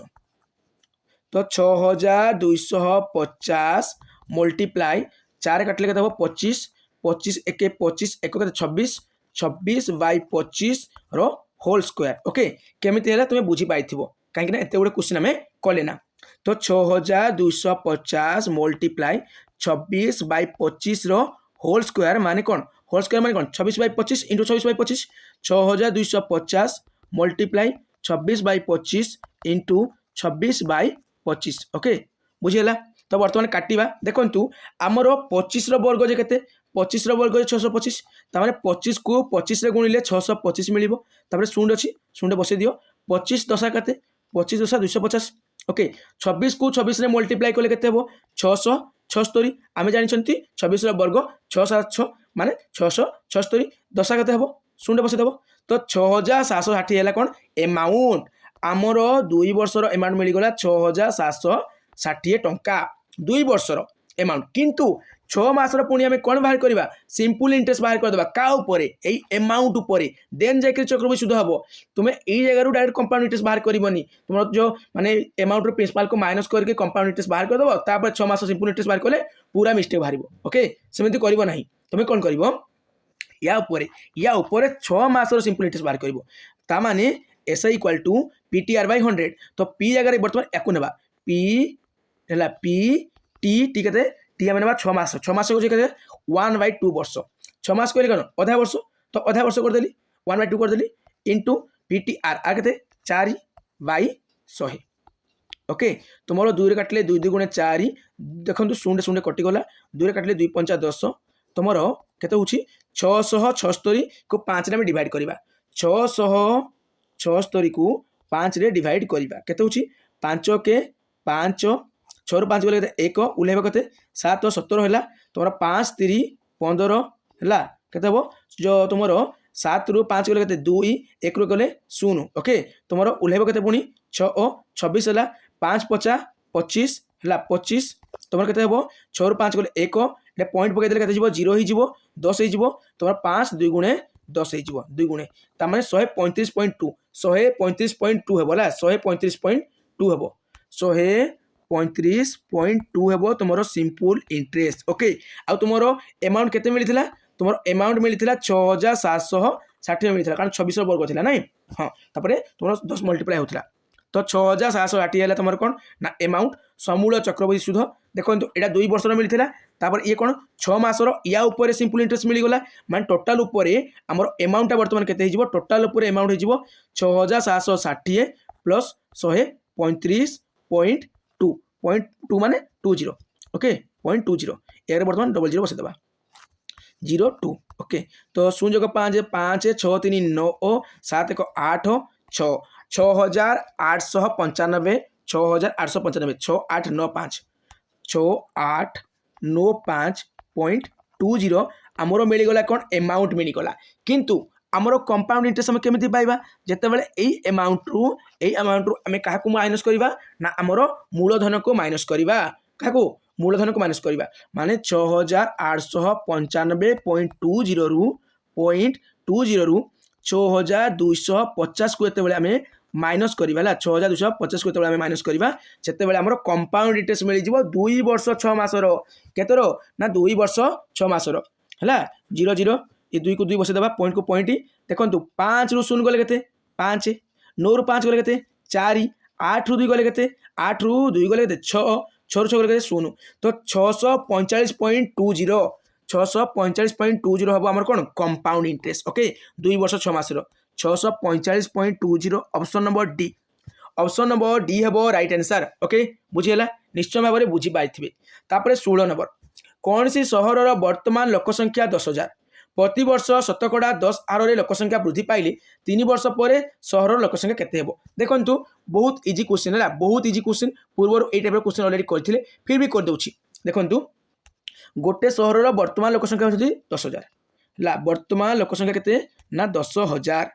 तो 6250 मल्टीप्लाई 4 काटिले के 25 25 एक 25 एक 26 26 बाय 25 रो होल स्क्वायर ओके केमिति है तुम्हें बुझी पाई कहीं एत गुड़े क्वेश्चन आम कले ना तो 6250 मल्टीप्लाई 26 बाय 25 रो होल स्क्वायर माने कौन होल स्क्वायर माने कौन 26 by 25 into 26 by 25 6250 multiply 26 by 25 into 26 by 25 okay बुझीगला तो बर्तमान काटिबा देखंतु आमर 25 रो वर्ग जे केते 25 रो वर्ग 625 तामाने 25 को 25 रे गुणिले 625 मिलिबो तापर शून्य अछि शून्य बसे दियो 25 दशा केते 25 दशा 250 ओके 26 को 26 रे मल्टीप्लाई करले केते हेबो 676 आमे जानि छंती 26 रो वर्ग 676 माने 676 दशा केते हेबो शून्य बसे देबो तो 6760 हैला कोन अमाउंट आमर 2 वर्षर अमाउंट मिल गला 6760 टंका 2 वर्षर अमाउंट किंतु 6 मासर पुणी आम कौन बाहर करवा सिंपल इंटरेस्ट बाहर करदे क्या अमाउंट उपर देन जाकर चक्रवृद्धि सुध हम तुम्हें यही जगह डायरेक्ट कंपाउंड इंटरेस्ट बाहर करनी तुम जो माने अमाउंट प्रिंसिपल को माइनस करके कंपाउंड इंटरेस्ट बाहर करदेव तापर 6 मास सिंपल इंटरेस्ट बाहर कले पूरा मिस्टेक बाहर ओके सेमती कर ना तुम्हें कौन कर या ऊपर 6 मासर सिंपल इंटरेस्ट बाहर कर माने S I equal to P T R by 100 तो पी जगह बर्तमान या ना पी है पी टी टी के टी आम ना 6 मास 6 मास को 1 बाय 2 वर्ष 6 मास कहले कौन अधा वर्ष तो अधा वर्ष करदेली 1 बाय 2 करदेली इंटू पी टी आर आ के 4 बाय 100 ओके तो मोर 2 काटिले 2 2 गुणे 4 देखो शून्य शून्य कटिगला 2 काटिले 2 5 10 तुमर केते होची 676 को 5 रे डिवाइड करबा 676 को 5 रे डिवाइड करबा केते होची 5 के 5 6 5 गले 1 उल्लेख कते 7 17 है तुम 5 3 15 है केते जो तुम 7 रु 5 गले 2 1 रु गले 0 ओके तुम उल्लेख कते पुणी 6 26 है 5 50 25 है 25 तुम के 6 रु 5 गले 1 ये पॉइंट पकई देले 0 हो 10 हो तुम 5 2 गुणे 10 हो 2 गुणे तार 135.2 135.2 हे 135.2 हे 135.2 हेबो तुमरो सिंपल इंटरेस्ट ओके आ तुमरो अमाउंट केते मिलिथिला तुमरो अमाउंट मिलिथिला 6760 मिलिथिला कारण 26 वर्ग थिला नै हां तापरे तुमरो 10 मल्टीप्लाई होथिला तो 6760 हैला तुमरो कोन ना अमाउंट समूल चक्रवृद्धि सुध देखंतु एटा 2 वर्षर मिलिथिला तापर ये कोन 6 मासर या ऊपर सिंपल इंटरेस्ट मिली गला मान टोटल ऊपर हमर अमाउंट वर्तमान केते हिजबो टोटल ऊपर अमाउंट हिजबो 6760 प्लस 135.2 माने 20 ओके 0.20 यार बर्तमान डबल 0 बसेदेवा 02 ओके तो 0.5 5 6 3 9 7 1 8 6 6895 6895 6895 6895.20 आमर मिलगला कौन अमाउंट मिलगला किंतु आमर कंपाउंड इंटरेस्ट आम केमी पाइबा जितेबाला यही अमाउंट रु आम क्या माइनस करवा ना आमर मूलधन को माइनस करवा क्या मूलधन को माइनस करवा माने 6895.20 रु 6250 को ये आम माइनस करवा 6250 को ये माइनस करवा से आम कंपाउंड इंटरेस्ट मिल जाव 2 वर्ष 6 मासर केतर ना 2 वर्ष 6 मासर है 0 0 ये 2 को 2 बसे देवा पॉइंट को पॉइंट देखो 5 रु 0 गले के 5 9 रु 5 गले के 4 8 रु 2 गले के 8 रु 2 गले के 6 6 रु 6 गले 0 तो 645.20 645.20 हम आम कौन कंपाउंड इंटरेस्ट ओके 2 वर्ष 6 मासर 645.20 ऑप्शन नंबर डी हे राइट आंसर ओके बुझीगला निश्चय भाव में बुझी पाइबे तापर 16 नंबर कौन सी सहर वर्तमान लोकसंख्या 10,000 प्रति वर्ष शतकड़ा 10 हारे लोकसंख्या वृद्धि पाइले 3 वर्ष पर सहर लोकसंख्या केते हेबो देखंतु बहुत इजी क्वेश्चन है बहुत इजी क्वेश्चन पूर्व ये टाइप क्वेश्चन ऑलरेडी करथिले फिर भी कर दउछि देखंतु गोटे सहर वर्तमान लोकसंख्या होती 10,000 ला वर्तमान लोक संख्या केते ना 10,000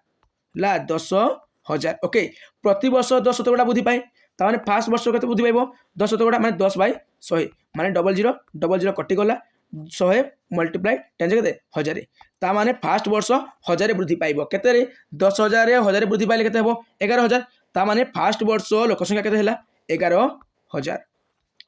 ला 10,000 ओके प्रति वर्ष 10 वृद्धि पाए ताने फास्ट वर्ष केते वृद्धि पाइबो 10 माने 10/100 माने 00 कटिगला 100 मल्टीप्लाई 10 केते 1000 ता माने फास्ट वर्ष 1000 वृद्धि पाइबो केते रे 10,000 1000 वृद्धि पाइले केते हेबो 11,000 ता माने फास्ट वर्ष लोक संख्या केते हैला 11,000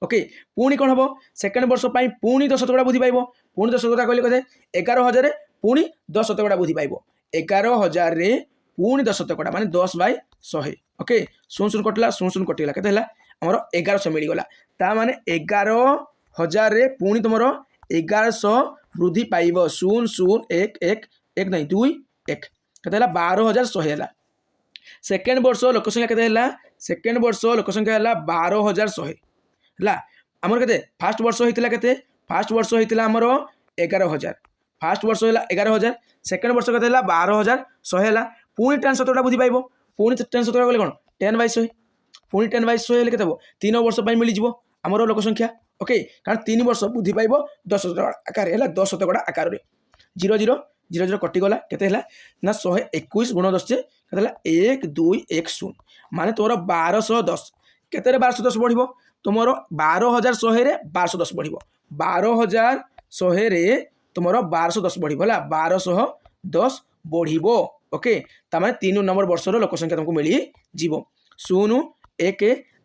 ओके पुणी कौन हम सेकेंड वर्ष पर पुणी 10 वृद्धि पाइब पुणी 10 कहले कदे 11,000 पुणी 10 वृद्धि पाइब 11,000 पुणी 10 माने 10/100 ओके 0 कटिला 0 कटिगला केते हैला हमर 1100 मिलगला ता माने 11,000 पुणी तुमर 1100 वृद्धि पाइब 0 1 1 1 नहीं 2 1 केते हैला 12,100 हैला सेकेंड वर्ष लोक संख्या केते हैला सेकेंड वर्ष लोक संख्या हैला 12,100 ला आमर केते फास्ट वर्ष होइतिला केते फास्ट वर्ष होइतिला हमर 11,000 फास्ट वर्ष होला 11,000 सेकेंड वर्ष केते होला 12,100 होला पुणी 10 17 वृद्धि पाइबो पुणी 10 17 बोले कोन 10/100 पुणी 10/100 हेले केते हो 3 वर्ष पई मिली जिवो हमर लोक संख्या ओके कारण 3 वर्ष वृद्धि पाइबो 10 आकार हेला 10 आकार रे 0 0 0 0 कटि गला केते हेला ना 121 गुण 10 केते हेला 1 2 1 0 माने तोर 1210 केते रे 1210 बढ़िबो तुमर 12,100 रे 1210 बढ़िबो 12,100 रे तुमर 1210 बढ़िबो होला 1210 बढ़िबो ओके ता माने 3 नंबर वर्ष रो लोक संख्या तुमको मिली जीवो 0 1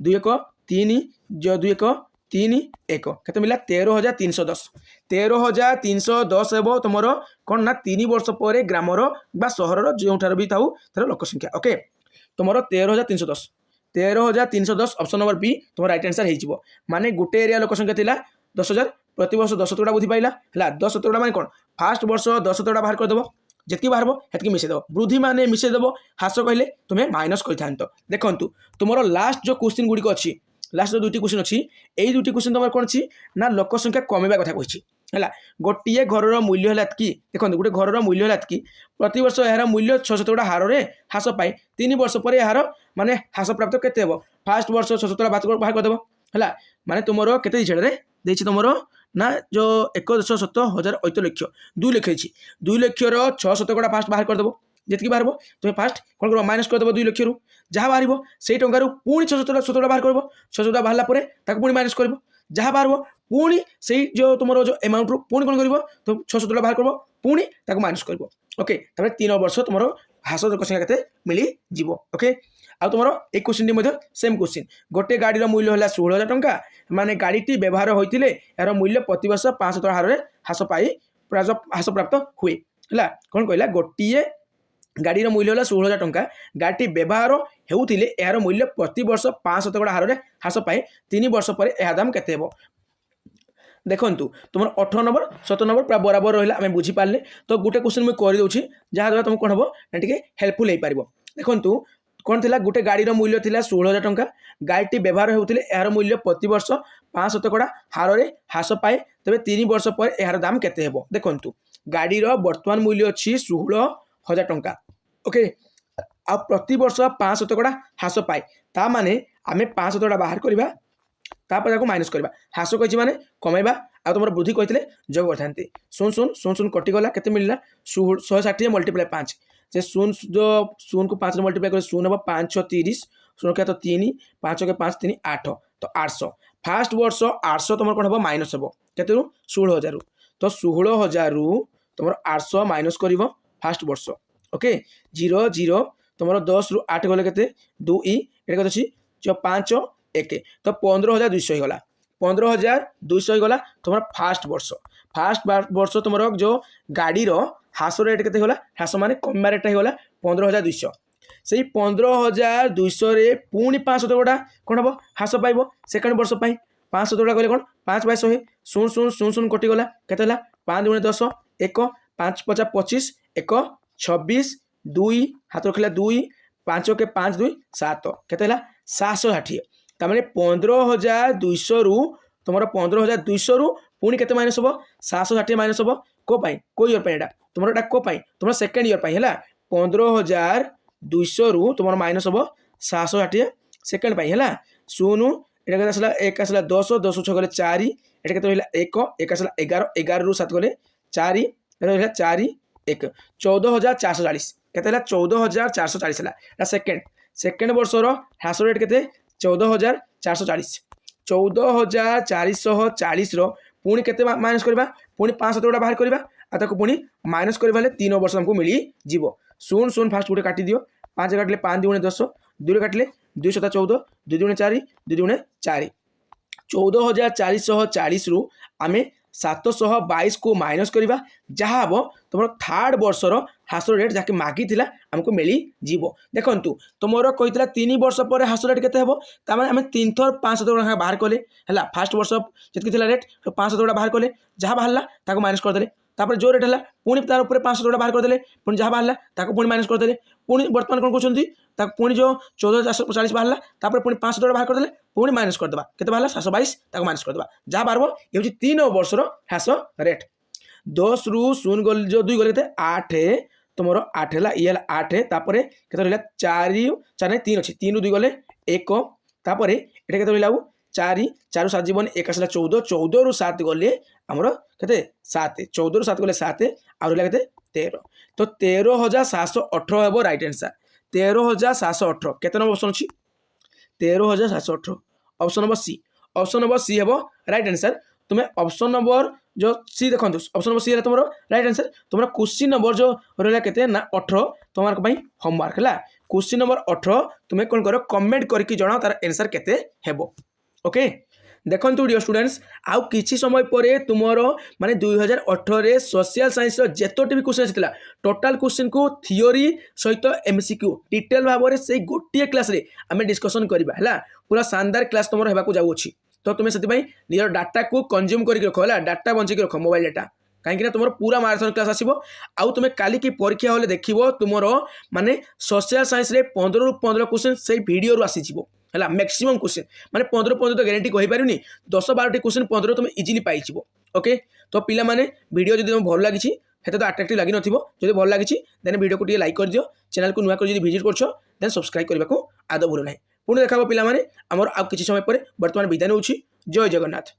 2 1 3 2 1 3 1 केते मिला 13,310 13,310 हेबो तुमर कोन ना 3 वर्ष परे ग्रामर बा सहर रो जोठार भी थाउ तर लोक संख्या ओके तुमर 13,310 13,310 ऑप्शन नंबर बी तुम राइट आंसर हो माने गोटे एरिया लोक संख्या थिला 10,000 प्रति वर्ष 10 वृद्धि पाइला है 10 माने कौन फास्ट वर्ष 10 बाहर करदेव जी बाहर हेतु मिसेदेव वृद्धि माने मिसेदेव ह्रास कहले तुम्हें माइनस कर देखु तुम लास्ट जो क्वेश्चन गुड़िक अच्छी लास्ट जो 2टी क्वेश्चन अच्छी यही 2टी क्वेश्चन तुम कौन अच्छी ना लोक संख्या कमेवा कथा कही है गोटे घर मूल्य है कि देखो गोटे घर मूल्य है कि प्रति वर्ष यार मूल्य 600 हार में ह्रास पाए 3 वर्ष पर यार माने ह्रास प्राप्त केते हेबो फास्ट वर्ष 600 बाहर करदेव है माने तुमर केते छेड़े देछि तुमर ना जो 1,70,000 लक्ष 2 लक्ष 2 लक्षर 600 फास्ट बाहर करदेव जी बाहर तुम्हें फास्ट कौन कर माइनस करदेव 2 लक्ष जहाँ बाहर से टंकार पुणी 600 बाहर कर 600 बाहर पुणी माइनस कर जहाँ बाहर पुणी से जो तुम जो एमाउंट रू पुणी कौन कर तो 600 बाहर कर पुणी माइनस कर ओके 3 वर्ष तुम ह्रास लोक संख्या केते मिली जीवो ओके आ तुम एक क्वेश्चन सेम क्वेश्चन गोटे गाड़ी मूल्य है 16,000 टंका माने गाड़ी व्यवहार होते यार मूल्य प्रति वर्ष 500 हार में ह्रास पाई ह्रास प्राप्त हुए है कौन कहला गोटे गाड़ी मूल्य है 16,000 टंका गाड़ी व्यवहार होते यार मूल्य प्रति वर्ष 500 हार में ह्रास पाए 3 वर्ष पर यह दाम केते हेबो देखु तुम 18 नंबर 17 नंबर पूरा बराबर रहा आम बुझीपारे तो गोटे क्वेश्चन मुझे करदे जहाँद्वारा तुमको कौन हम ना हेल्पफुल हो पार देखु कौन थी गोटे गाड़ी मूल्य थी 16,000 टंका गाड़ी व्यवहार होते यार मूल्य प्रति वर्ष 500 हार में ह्रास पाए तेज 3 वर्ष पर यार दाम केते हेबो देखु गाड़ी वर्तमान मूल्य अच्छी 16,000 टंका ओके आ प्रति वर्ष 500 ह्रास पाए ता माने आम 500 बाहर करवा तापर माइनस करवा ह्रास कही माने कमेवा आ तुम वृद्धि कहते जोग करते 0 कटिगला केते मिलला 160 मल्टीप्लाई 5 से 0 जो 0 को 5 मल्टीप्लाई कर 0 हम 5 6 30 0 क्या तो 3 5 के 5 3 8 तो 800 फास्ट वर्ष 800 तुम कौन हम माइनस हम के 16,000 तो 16,000 तुम 800 माइनस कर फास्ट वर्ष ओके 0 0 तुम 10 रू 8 गले के 2 ये अच्छी जो 5 1 तो 15,200 गला 15,200 गला तुम फास्ट वर्ष तुम जो गाड़ी ह्रास रेट के ह्रास मान कम रेट होगा 15,200 से 15,200 पुणी 500 कौन हम ह्रास पाइब सेकेंड वर्ष 500 गले कौन 5/100 0 कटिगला के 5 × 10 1 5 × 25 1 26 2 हाथ रखला 2 5 के 5 2 7 के 760 तमें 15,200 रु तुम 15,200 रु पुणी के माइनस हम 760 माइनस हम को इयर पर तुम एटा तुम सेकेंड इयर है 15,200 रु तुम माइनस हम 760 सेकेंड है 0 ये आसला 1 आसला 10 10 6 गले 4 ये 1 1 आसला 11 11 रु 7 गले 4 रहा 4 एक 14,440 केते 14,440 है सेकेंड सेकेंड वर्षर ह्रास रेट के 14,440 14,440 पुणी के माइनस करवा पुणी 500 गोटा बाहर करवा आपको पुणी माइनस करवा 3 वर्ष हमको मिल जीव शून शून फास्ट गोटे काटी दियो 5 काटिले 5 दुणे 10 2 काटिले 2 7 14 2 दुणे 4 2 दुणे 4 14,440 रु आम 722 को माइनस करवा जहाँ हम तुम थर्ड वर्षर ह्रास रेट जहाँकि मागी आमको मिल जीव देखु तुम कही 3 वर्ष पर ह्रास रेट के आम 3 थर 500 टका बाहर कले है फास्ट वर्ष जी रेट 500 टका बाहर कले जहाँ बाहर माइनस करदे तापर जो रेट है पुणी तार ऊपर 500 टका बाहर करदे पुणी जहाँ बाहर पुणी माइनस करदे पुणी बर्तमान कौन कहते पुणी जो 14,440 बाहर तापर पुणी 500 टका बाहर करदे पुणी माइनस करदे के बाहर 722 माइनस करदे जहाँ बाहर ये 3 वर्षर ह्रास रेट 10 रु 0 गल जो 2 गले 8 तुम 8 है ये 8 तापर के रहा 4 4 3 अच्छी 3 रु 2 गले 1 तापर ये के रहा 4 4 7 जीवन 1 आसला 14 14 रु 7 गले आमर के 7 14 रु 7 गले 7 आउ रहा के 13 तो 13,718 हे रईट आंसर 13,718 के नंबर ऑप्शन अच्छी 13,718 ऑप्शन नंबर सी हे रईट आंसर तुम्हें ऑप्शन नंबर जो सी देखो ऑप्शन नंबर सी है तुम रईट आंसर तुम क्वेश्चन नंबर जो रहा के 18 तुम होमवर्क है क्वेश्चन नंबर 18 तुम्हें कौन कर कमेंट करके जनाओ तार आंसर केते हेबो ओके देखो डियर स्टूडेंट्स आउ किछि समय पर तुम माने 2018 सोशल साइंस जेतोटी भी क्वेश्चन आसाला टोटाल क्वेश्चन को थियोरी सहित एमसीक्यू डिटेल भाव में से गोटे क्लास रे आम डिस्कसन करवा है पूरा शानदार क्लास तुम होगा जाऊँगी तो तुम्हें से निजर डाटा को कंज्यूम करके रख है डाटा बंचेक रख मोबाइल डाटा कहीं तुम पूरा माराथन क्लास आसो आउ तुम्हें काली की परीक्षा हले देख तुम माने सोशल साइंस रे 15 रु 15 क्वेश्चन से वीडियो रू आसीज है मैक्सिमम क्वेश्चन माने 15 15 तो गारंटी कहींपारूनी 10-12 क्वेश्चन 15 तुम इजिली पाइज ओके तो पिला माने वीडियो जो तुम भल लगी हेते तो अट्राक्टिव लगी नथिबो भल लगी देन वीडियो को लाइक कर दियो चैनल को नुआ कर विजिट करछ देन सब्सक्राइब करने को आदौ भूल ना पुणी देखा पिला माने आमर आ किछि समय पर वर्तमान विदाय नउछि जय जगन्नाथ।